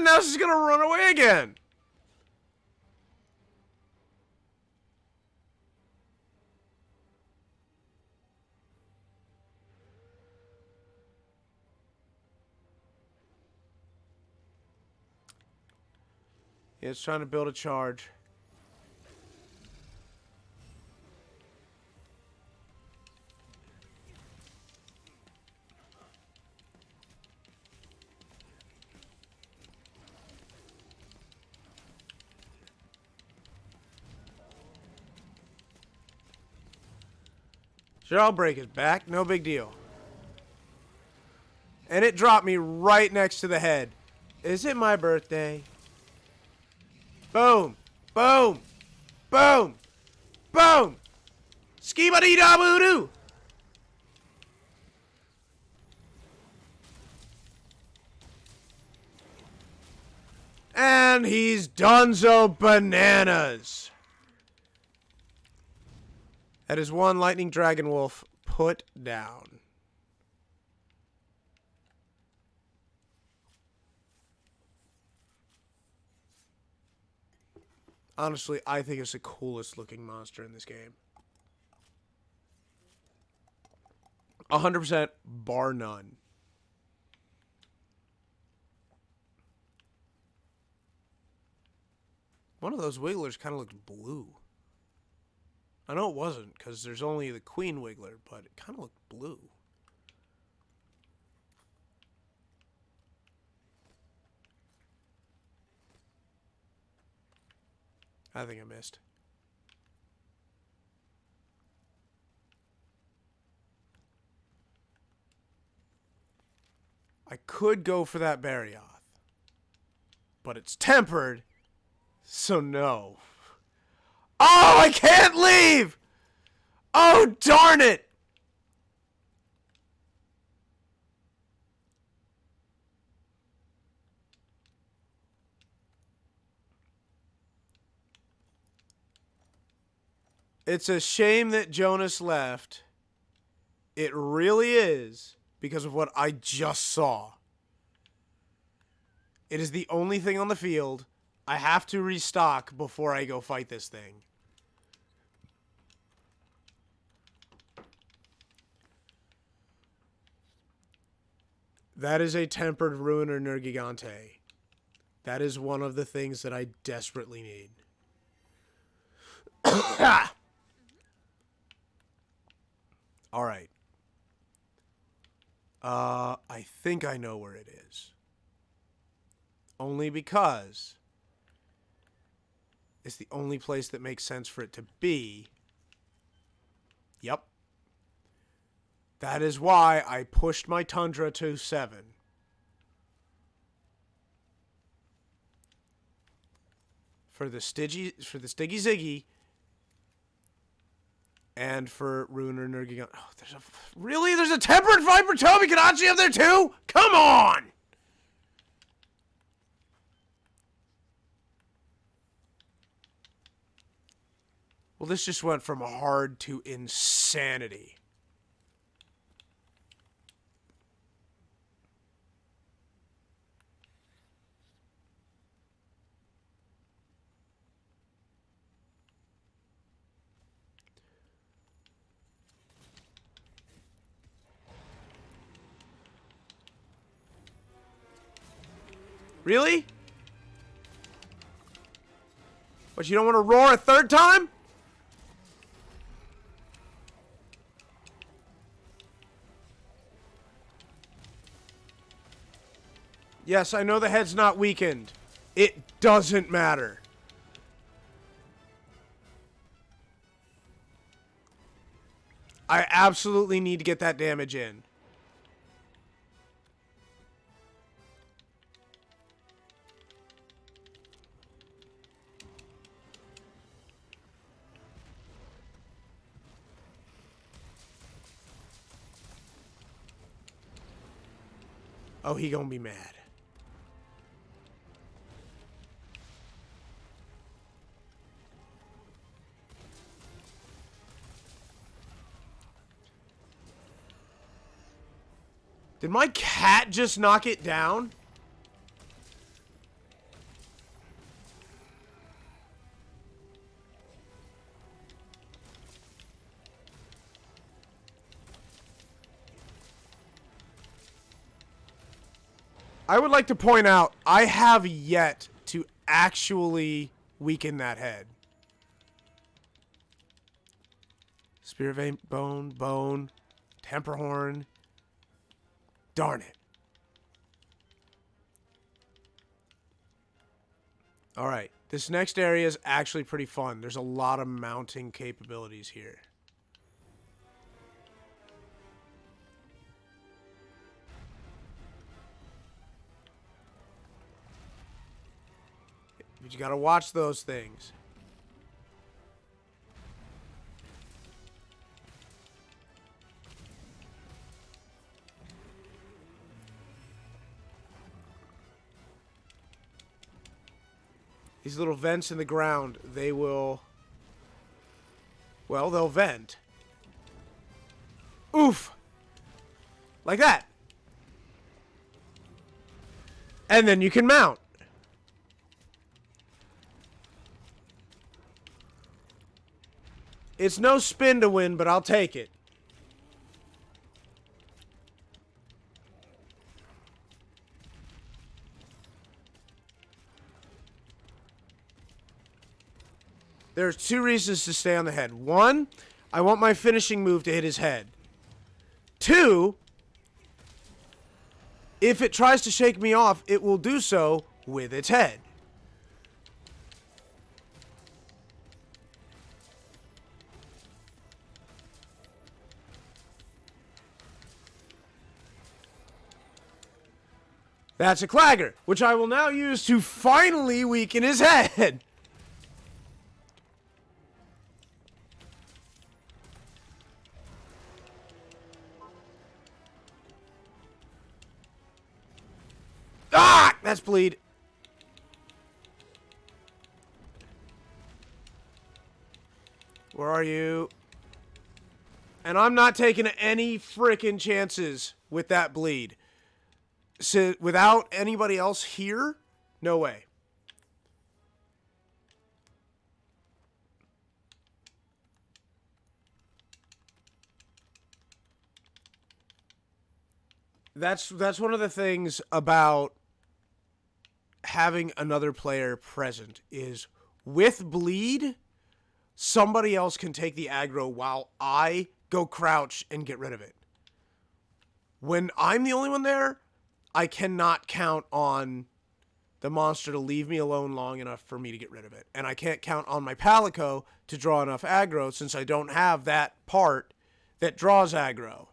Now she's gonna run away again. Yeah, it's trying to build a charge. Sure, I'll break his back. No big deal. And it dropped me right next to the head. Is it my birthday? Boom. Boom. Boom. Boom. Skibidi-da-boo-doo. And he's donezo bananas. That is one lightning dragon wolf put down. Honestly, I think it's the coolest looking monster in this game. 100% bar none. One of those wigglers kind of looked blue. I know it wasn't, because there's only the queen wiggler, but it kind of looked blue. I think I missed. I could go for that Barioth, but it's tempered, so no. Oh, I can't leave! Oh, darn it! It's a shame that Jonas left. It really is, because of what I just saw. It is the only thing on the field. I have to restock before I go fight this thing. That is a tempered Ruiner Nergigante. That is one of the things that I desperately need. All right. I think I know where it is. Only because it's the only place that makes sense for it to be. Yep. That is why I pushed my Tundra to 7. For the Stiggy Ziggy. And for Ruiner Nergigant. Oh, really? There's a tempered Viper Toby Kadachi up there too? Come on! Well, this just went from hard to insanity. Really? But you don't want to roar a third time? Yes, I know the head's not weakened. It doesn't matter. I absolutely need to get that damage in. Oh, he gonna be mad. Did my cat just knock it down? I would like to point out, I have yet to actually weaken that head. Spirit vein, bone, temper horn. Darn it. Alright, this next area is actually pretty fun. There's a lot of mounting capabilities here. But you gotta watch those things. These little vents in the ground, they will... Well, they'll vent. Oof! Like that. And then you can mount. It's no spin to win, but I'll take it. There's two reasons to stay on the head. One, I want my finishing move to hit his head. Two, if it tries to shake me off, it will do so with its head. That's a clagger, which I will now use to finally weaken his head. Ah! That's bleed. Where are you? And I'm not taking any frickin' chances with that bleed. So, without anybody else here, no way. That's one of the things about having another player present is with bleed, somebody else can take the aggro while I go crouch and get rid of it. When I'm the only one there, I cannot count on the monster to leave me alone long enough for me to get rid of it. And I can't count on my Palico to draw enough aggro since I don't have that part that draws aggro.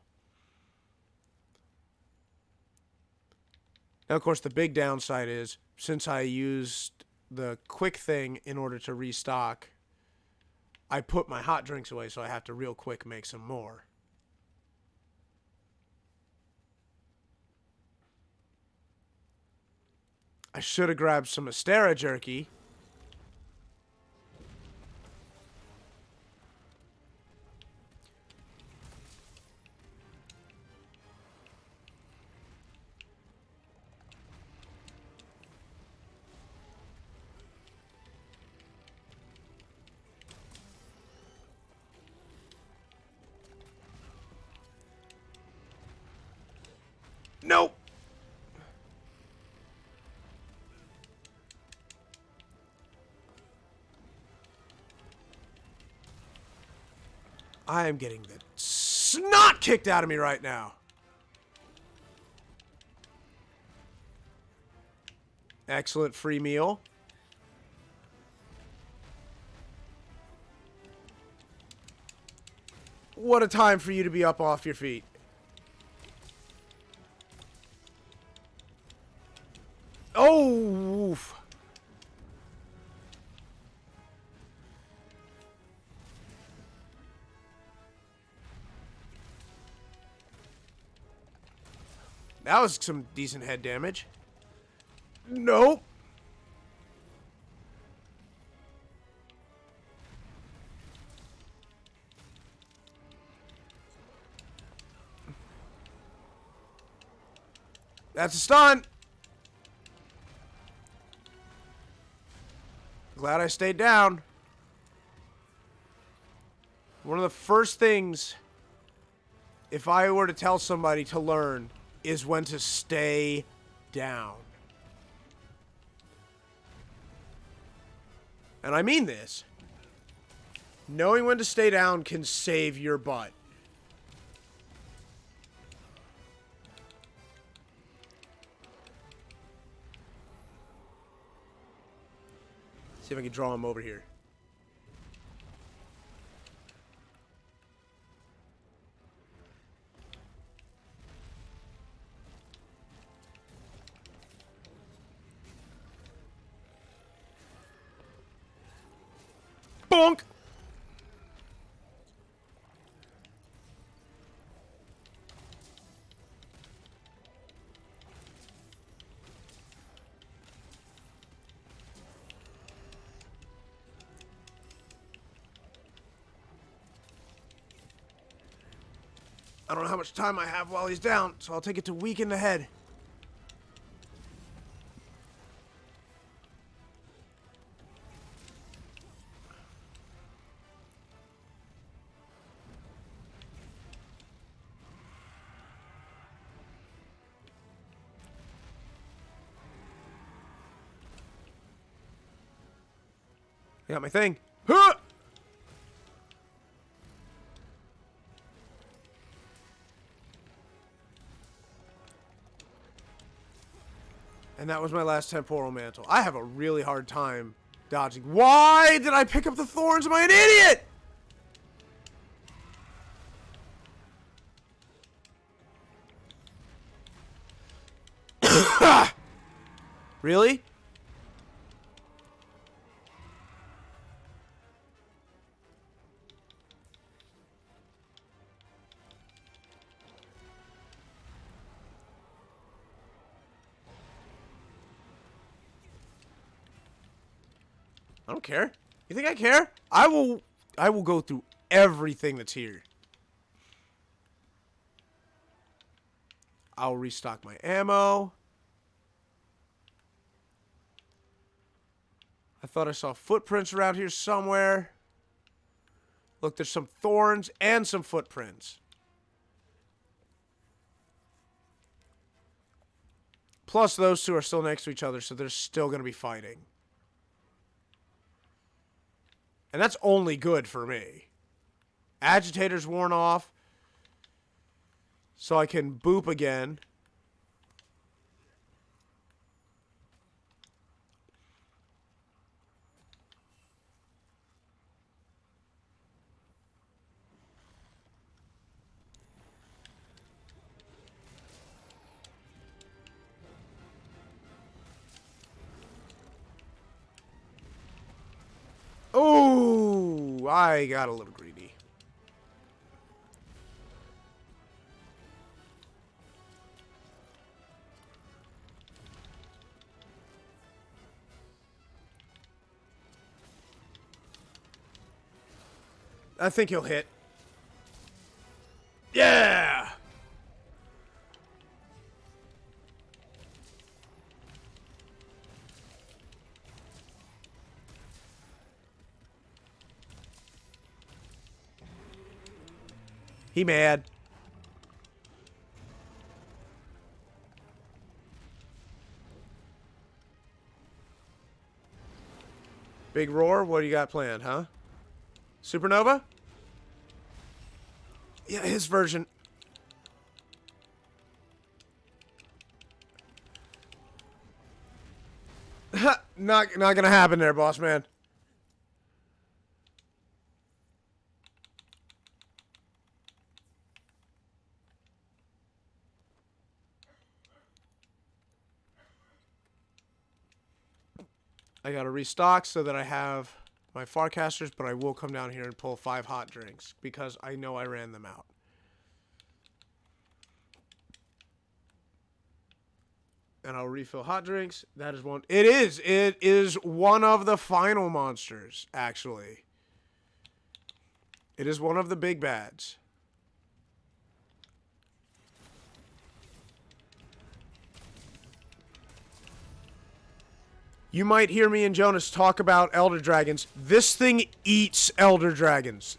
Now, of course, the big downside is since I used the quick thing in order to restock, I put my hot drinks away, so I have to real quick make some more. I should have grabbed some Astera jerky. Nope. I am getting the snot kicked out of me right now. Excellent free meal. What a time for you to be up off your feet. Oh! Oof. That was some decent head damage. Nope. That's a stun. Glad I stayed down. One of the first things, if I were to tell somebody to learn, is when to stay down. And I mean this. Knowing when to stay down can save your butt. See if I can draw him over here. Bonk! I don't know how much time I have while he's down, so I'll take it to weaken the head. I got my thing. Huh! And that was my last temporal mantle. I have a really hard time dodging. Why did I pick up the thorns? Am I an idiot? Really? I don't care. You think I care? I will go through everything that's here. I'll restock my ammo. I thought I saw footprints around here somewhere. Look, there's some thorns and some footprints. Plus, those two are still next to each other, so they're still going to be fighting. And that's only good for me. Agitator's worn off. So I can boop again. Oh, I got a little greedy. I think he'll hit. Yeah! He mad. Big roar, what do you got planned, huh? Supernova? Yeah, his version. not gonna happen there, boss man. I gotta restock so that I have my Farcasters, but I will come down here and pull 5 hot drinks because I know I ran them out. And I'll refill hot drinks. That is one. It is one of the final monsters, actually. It is one of the big bads. You might hear me and Jonas talk about Elder Dragons. This thing eats Elder Dragons.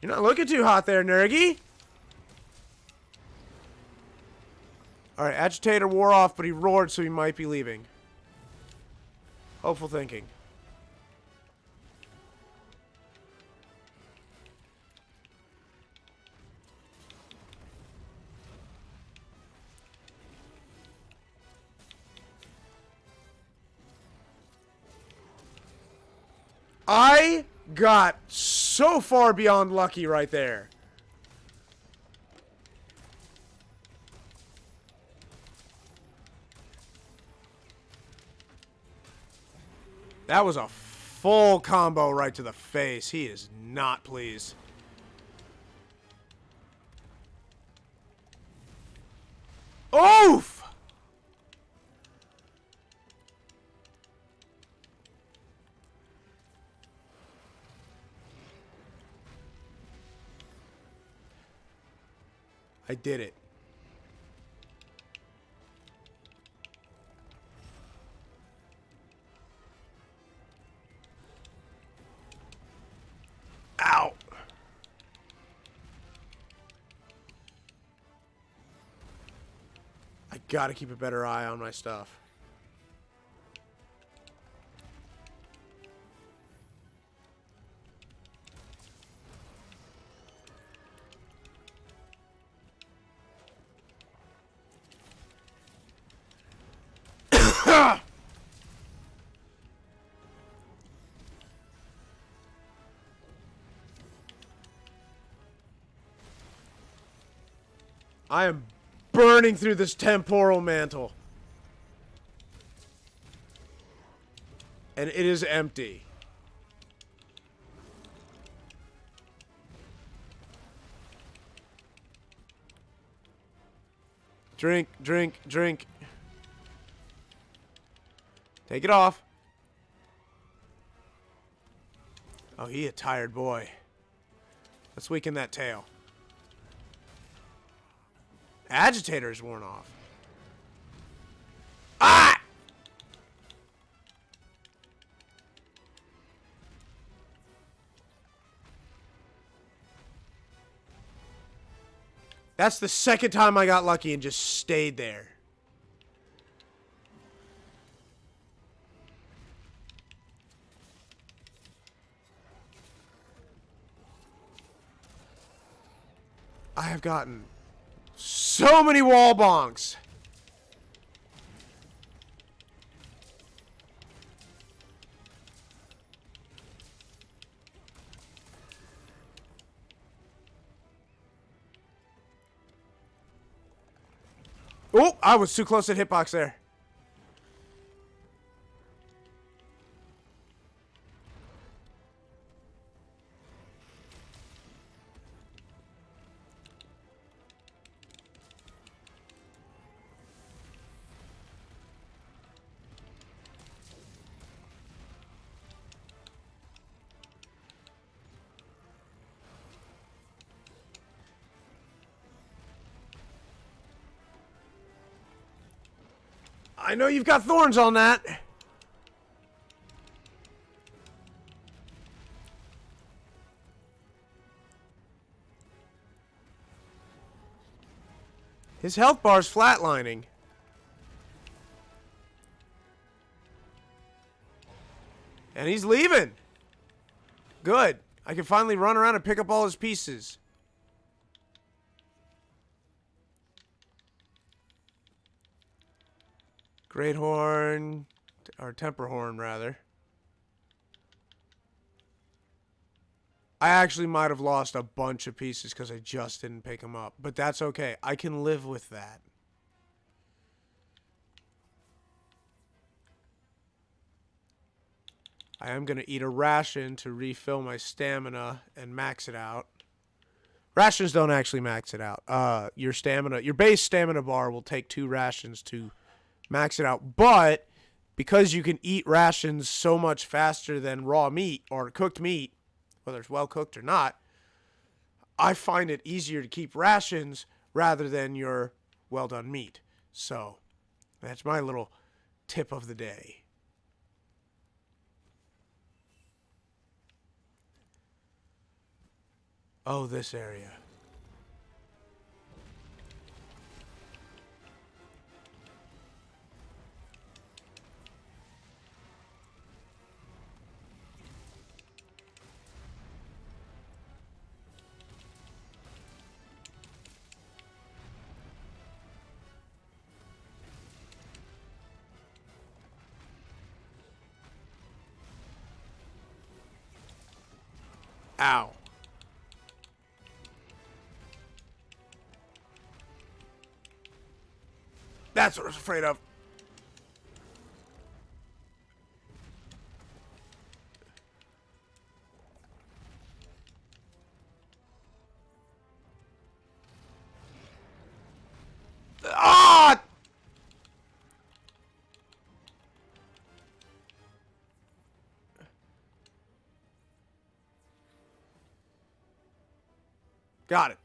You're not looking too hot there, Nergy. Alright, Agitator wore off, but he roared, so he might be leaving. Hopeful thinking. I got so far beyond lucky right there. That was a full combo right to the face. He is not pleased. Oof! I did it. Ow. I gotta keep a better eye on my stuff. I am burning through this temporal mantle. And it is empty. Drink, drink, drink. Take it off. Oh, he a tired boy. Let's weaken that tail. Agitator's worn off. Ah! That's the second time I got lucky and just stayed there. I have gotten so many wall bonks. Oh, I was too close to hitbox there. I know you've got thorns on that. His health bar's flatlining. And he's leaving. Good. I can finally run around and pick up all his pieces. Great horn, or temper horn rather. I actually might have lost a bunch of pieces because I just didn't pick them up. But that's okay. I can live with that. I am going to eat a ration to refill my stamina and max it out. Rations don't actually max it out. Your base stamina bar will take 2 rations to max it out. But because you can eat rations so much faster than raw meat or cooked meat, whether it's well cooked or not, I find it easier to keep rations rather than your well done meat. So that's my little tip of the day. Oh, this area. Ow. That's what I was afraid of. Ah! Got it.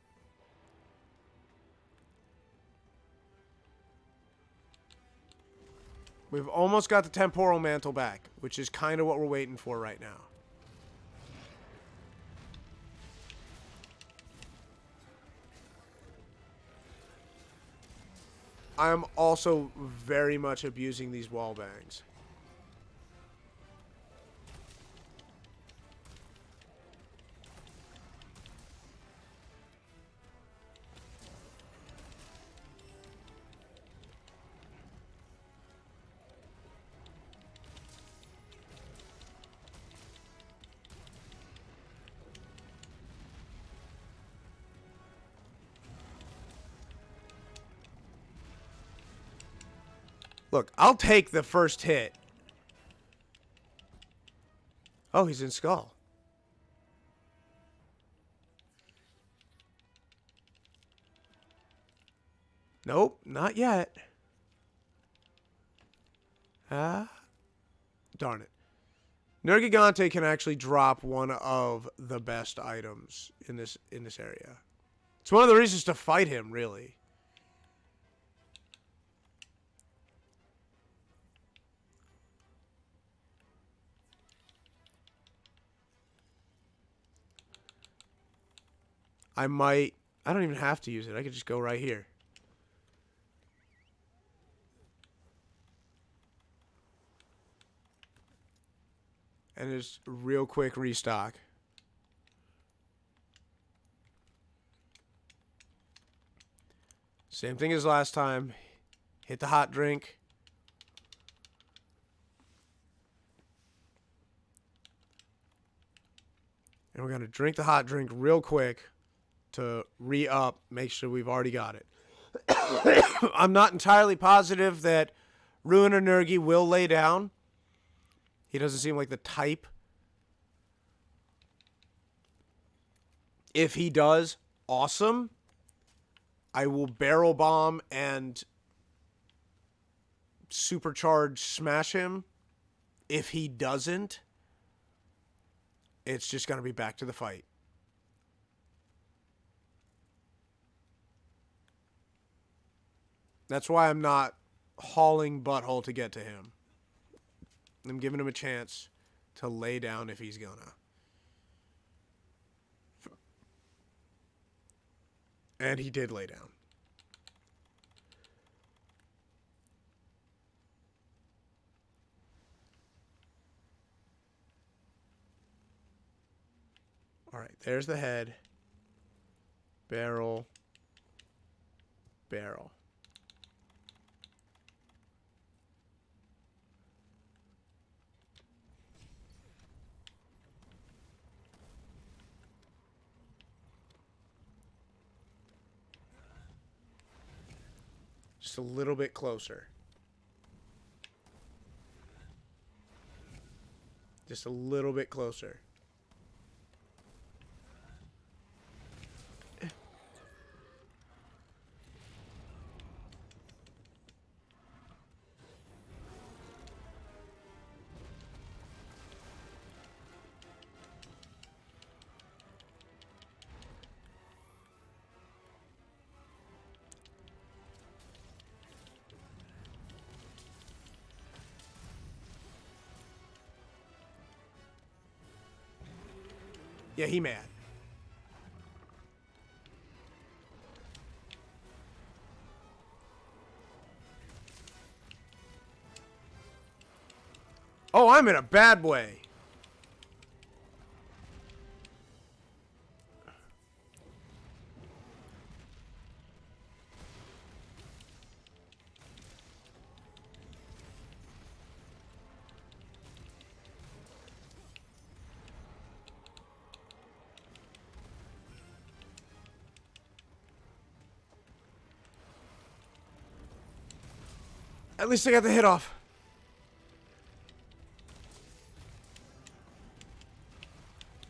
We've almost got the temporal mantle back, which is kind of what we're waiting for right now. I'm also very much abusing these wall bangs. Look, I'll take the first hit. Oh, he's in Skull. Nope, not yet. Darn it. Nergigante can actually drop one of the best items in this area. It's one of the reasons to fight him, really. I don't even have to use it. I could just go right here. And just real quick restock. Same thing as last time. Hit the hot drink. And we're going to drink the hot drink real quick to re-up, make sure we've already got it. I'm not entirely positive that Ruiner Nergi will lay down. He doesn't seem like the type. If he does, awesome. I will barrel bomb and supercharge smash him. If he doesn't, it's just going to be back to the fight. That's why I'm not hauling butthole to get to him. I'm giving him a chance to lay down if he's gonna. And he did lay down. All right, there's the head. Barrel. Barrel. Just a little bit closer. Just a little bit closer. Yeah, he mad. Oh, I'm in a bad way. At least I got the hit off.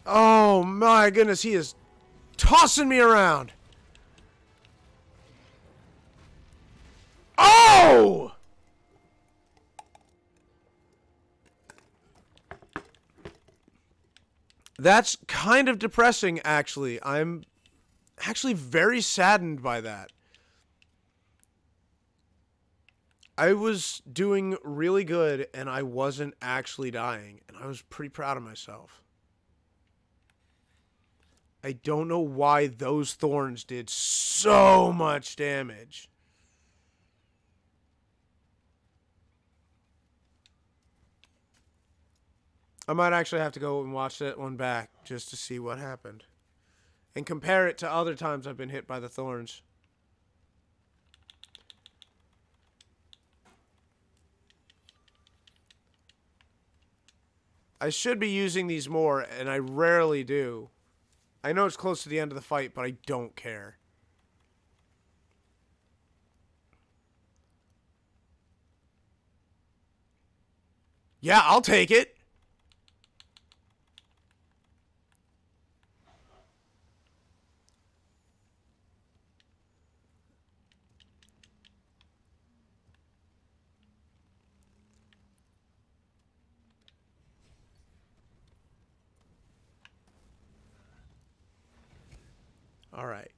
Oh my goodness, he is tossing me around. Oh! That's kind of depressing, actually. I'm actually very saddened by that. I was doing really good, and I wasn't actually dying, and I was pretty proud of myself. I don't know why those thorns did so much damage. I might actually have to go and watch that one back just to see what happened. And compare it to other times I've been hit by the thorns. I should be using these more, and I rarely do. I know it's close to the end of the fight, but I don't care. Yeah, I'll take it. All right.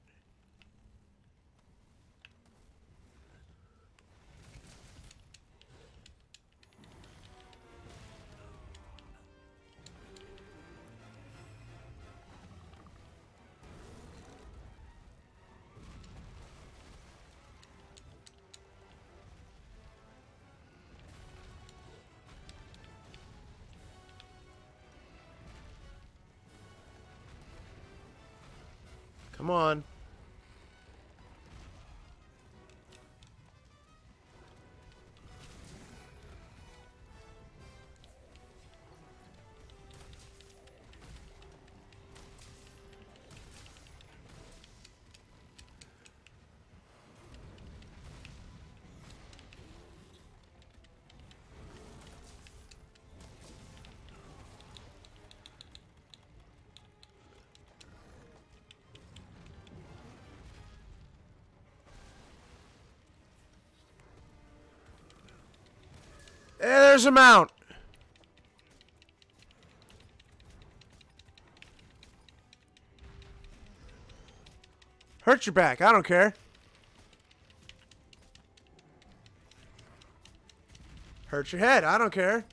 Come on. There's a mount. Hurt your back. I don't care. Hurt your head. I don't care.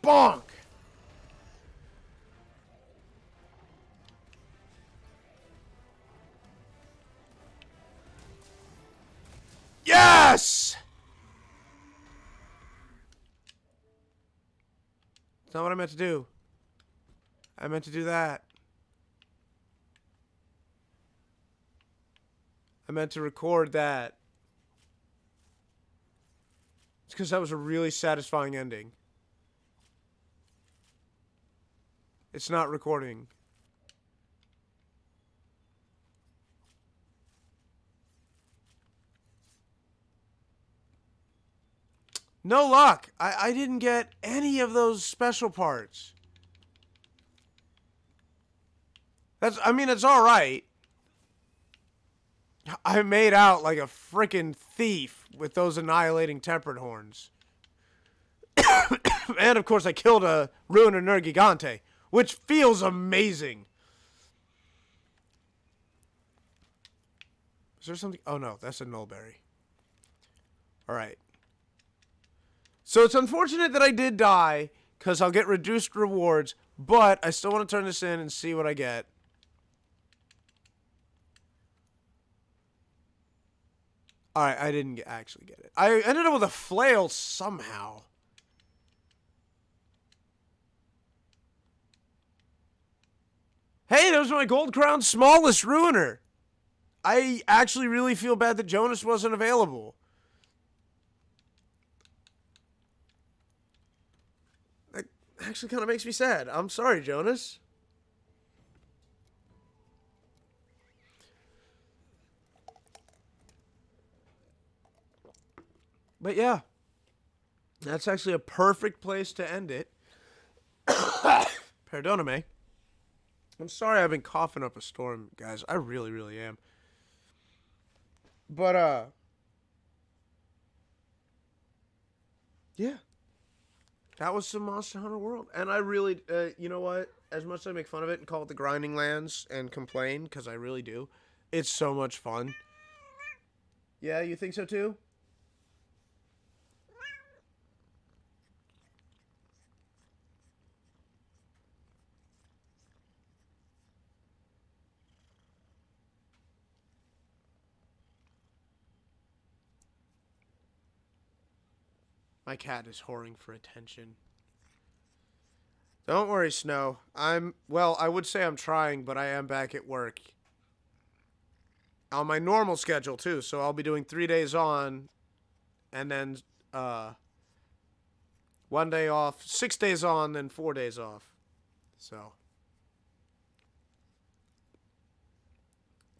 Bonk. Yes! That's not what I meant to do. I meant to do that. I meant to record that. It's because that was a really satisfying ending. It's not recording. No luck. I didn't get any of those special parts. I mean, it's all right. I made out like a freaking thief with those annihilating tempered horns. And, of course, I killed a Ruiner Nergigante, which feels amazing. Is there something? Oh, no, that's a Nullberry. All right. So it's unfortunate that I did die, because I'll get reduced rewards, but I still want to turn this in and see what I get. Alright, I didn't actually get it. I ended up with a flail somehow. Hey, there's my Gold Crown smallest Ruiner. I actually really feel bad that Jonas wasn't available. Actually kind of makes me sad. I'm sorry, Jonas. But yeah, that's actually a perfect place to end it. Perdoname. I'm sorry I've been coughing up a storm, guys. I really, really am. But, yeah. That was some Monster Hunter World. And I really, you know what? As much as I make fun of it and call it the Grinding Lands and complain, because I really do, it's so much fun. Yeah, you think so too? My cat is whoring for attention. Don't worry, Snow. Well, I would say I'm trying, but I am back at work. On my normal schedule, too, so I'll be doing 3 days on, and then, 1 day off, 6 days on, then 4 days off. So.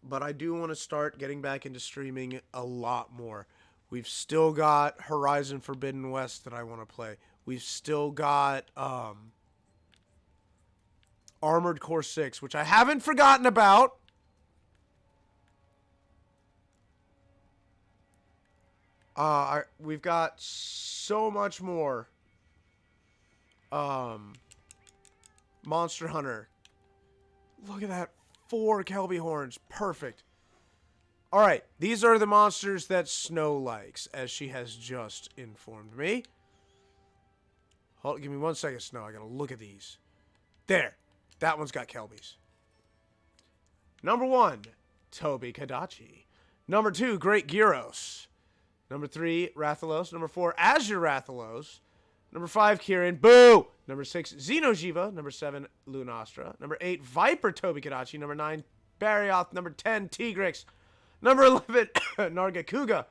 But I do want to start getting back into streaming a lot more. We've still got Horizon Forbidden West that I want to play. We've still got, Armored Core 6, which I haven't forgotten about. We've got so much more. Monster Hunter. Look at that. 4 Kelby horns. Perfect. Alright, these are the monsters that Snow likes, as she has just informed me. Hold, give me 1 second, Snow. I gotta look at these. There. That one's got Kelbies. Number 1, Toby Kadachi. Number 2, Great Gyros. Number 3, Rathalos. Number 4, Azure Rathalos. Number 5, Kirin. Boo! Number 6, Xenojiva. Number 7, Lunastra. Number 8, Viper Toby Kadachi. Number 9, Barioth. Number 10, Tigrix. Number 11, Nargacuga.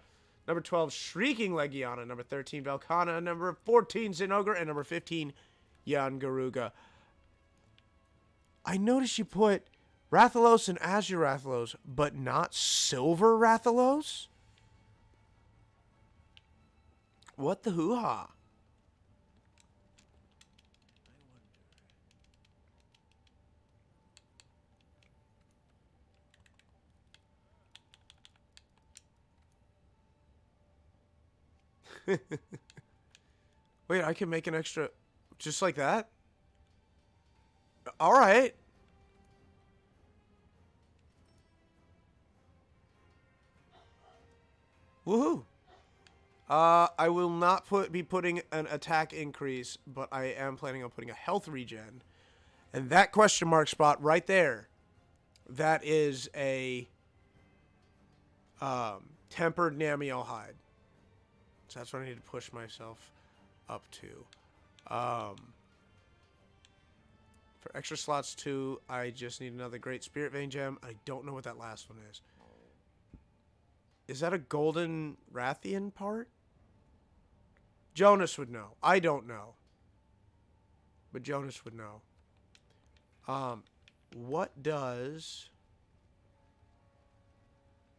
Number 12, Shrieking Legiana. Number 13, Velkhana. Number 14, Zinogre. And number 15, Yangaruga. I noticed you put Rathalos and Azure Rathalos, but not Silver Rathalos? What the hoo-ha? Wait, I can make an extra... Just like that? Alright. Woohoo. I will not be putting an attack increase, but I am planning on putting a health regen. And that question mark spot right there, that is a tempered Namiel hide. So that's what I need to push myself up to. For extra slots 2, I just need another Great Spirit Vein Gem. I don't know what that last one is. Is that a Golden Rathian part? Jonas would know. I don't know. But Jonas would know. What does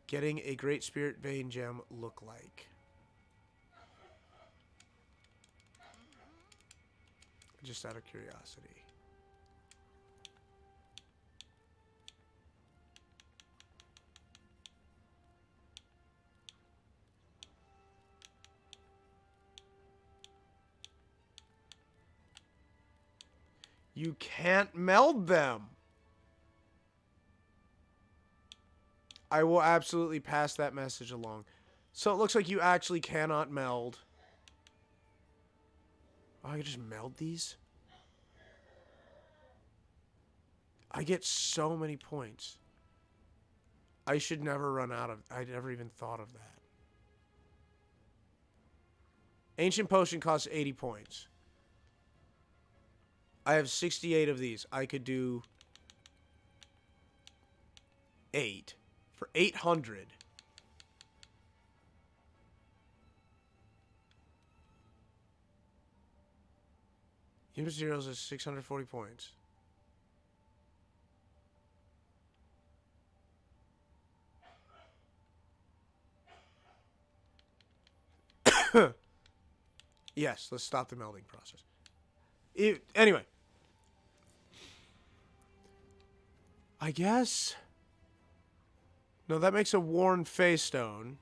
getting a Great Spirit Vein Gem look like? Just out of curiosity. You can't meld them. I will absolutely pass that message along. So it looks like you actually cannot meld. Oh, I can just meld these? I get so many points. I should never run out of... I never even thought of that. Ancient Potion costs 80 points. I have 68 of these. I could do 8 for 800. Unit Zeros is 640 points. Yes, let's stop the melding process. Anyway. I guess... No, that makes a worn face stone.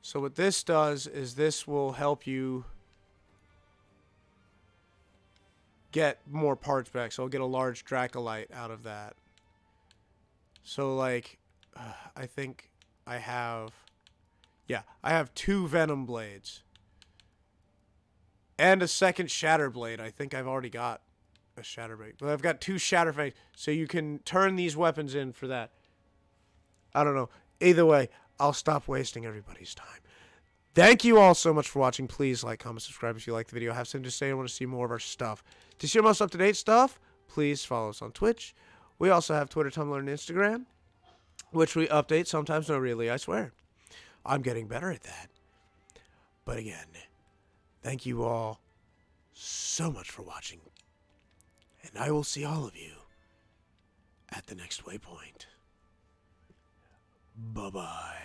So what this does is this will help you get more parts back. So I'll get a large Dracolite out of that. So like, I think I have... Yeah, I have 2 Venom Blades. And a second Shatter Blade. I think I've already got a Shatter Blade. But I've got 2 Shatter Blades. So you can turn these weapons in for that. I don't know. Either way, I'll stop wasting everybody's time. Thank you all so much for watching. Please like, comment, subscribe if you like the video. Have something to say and want to see more of our stuff. To see our most up-to-date stuff, please follow us on Twitch. We also have Twitter, Tumblr, and Instagram, which we update sometimes. No, really, I swear. I'm getting better at that. But again, thank you all so much for watching. And I will see all of you at the next waypoint. Bye-bye.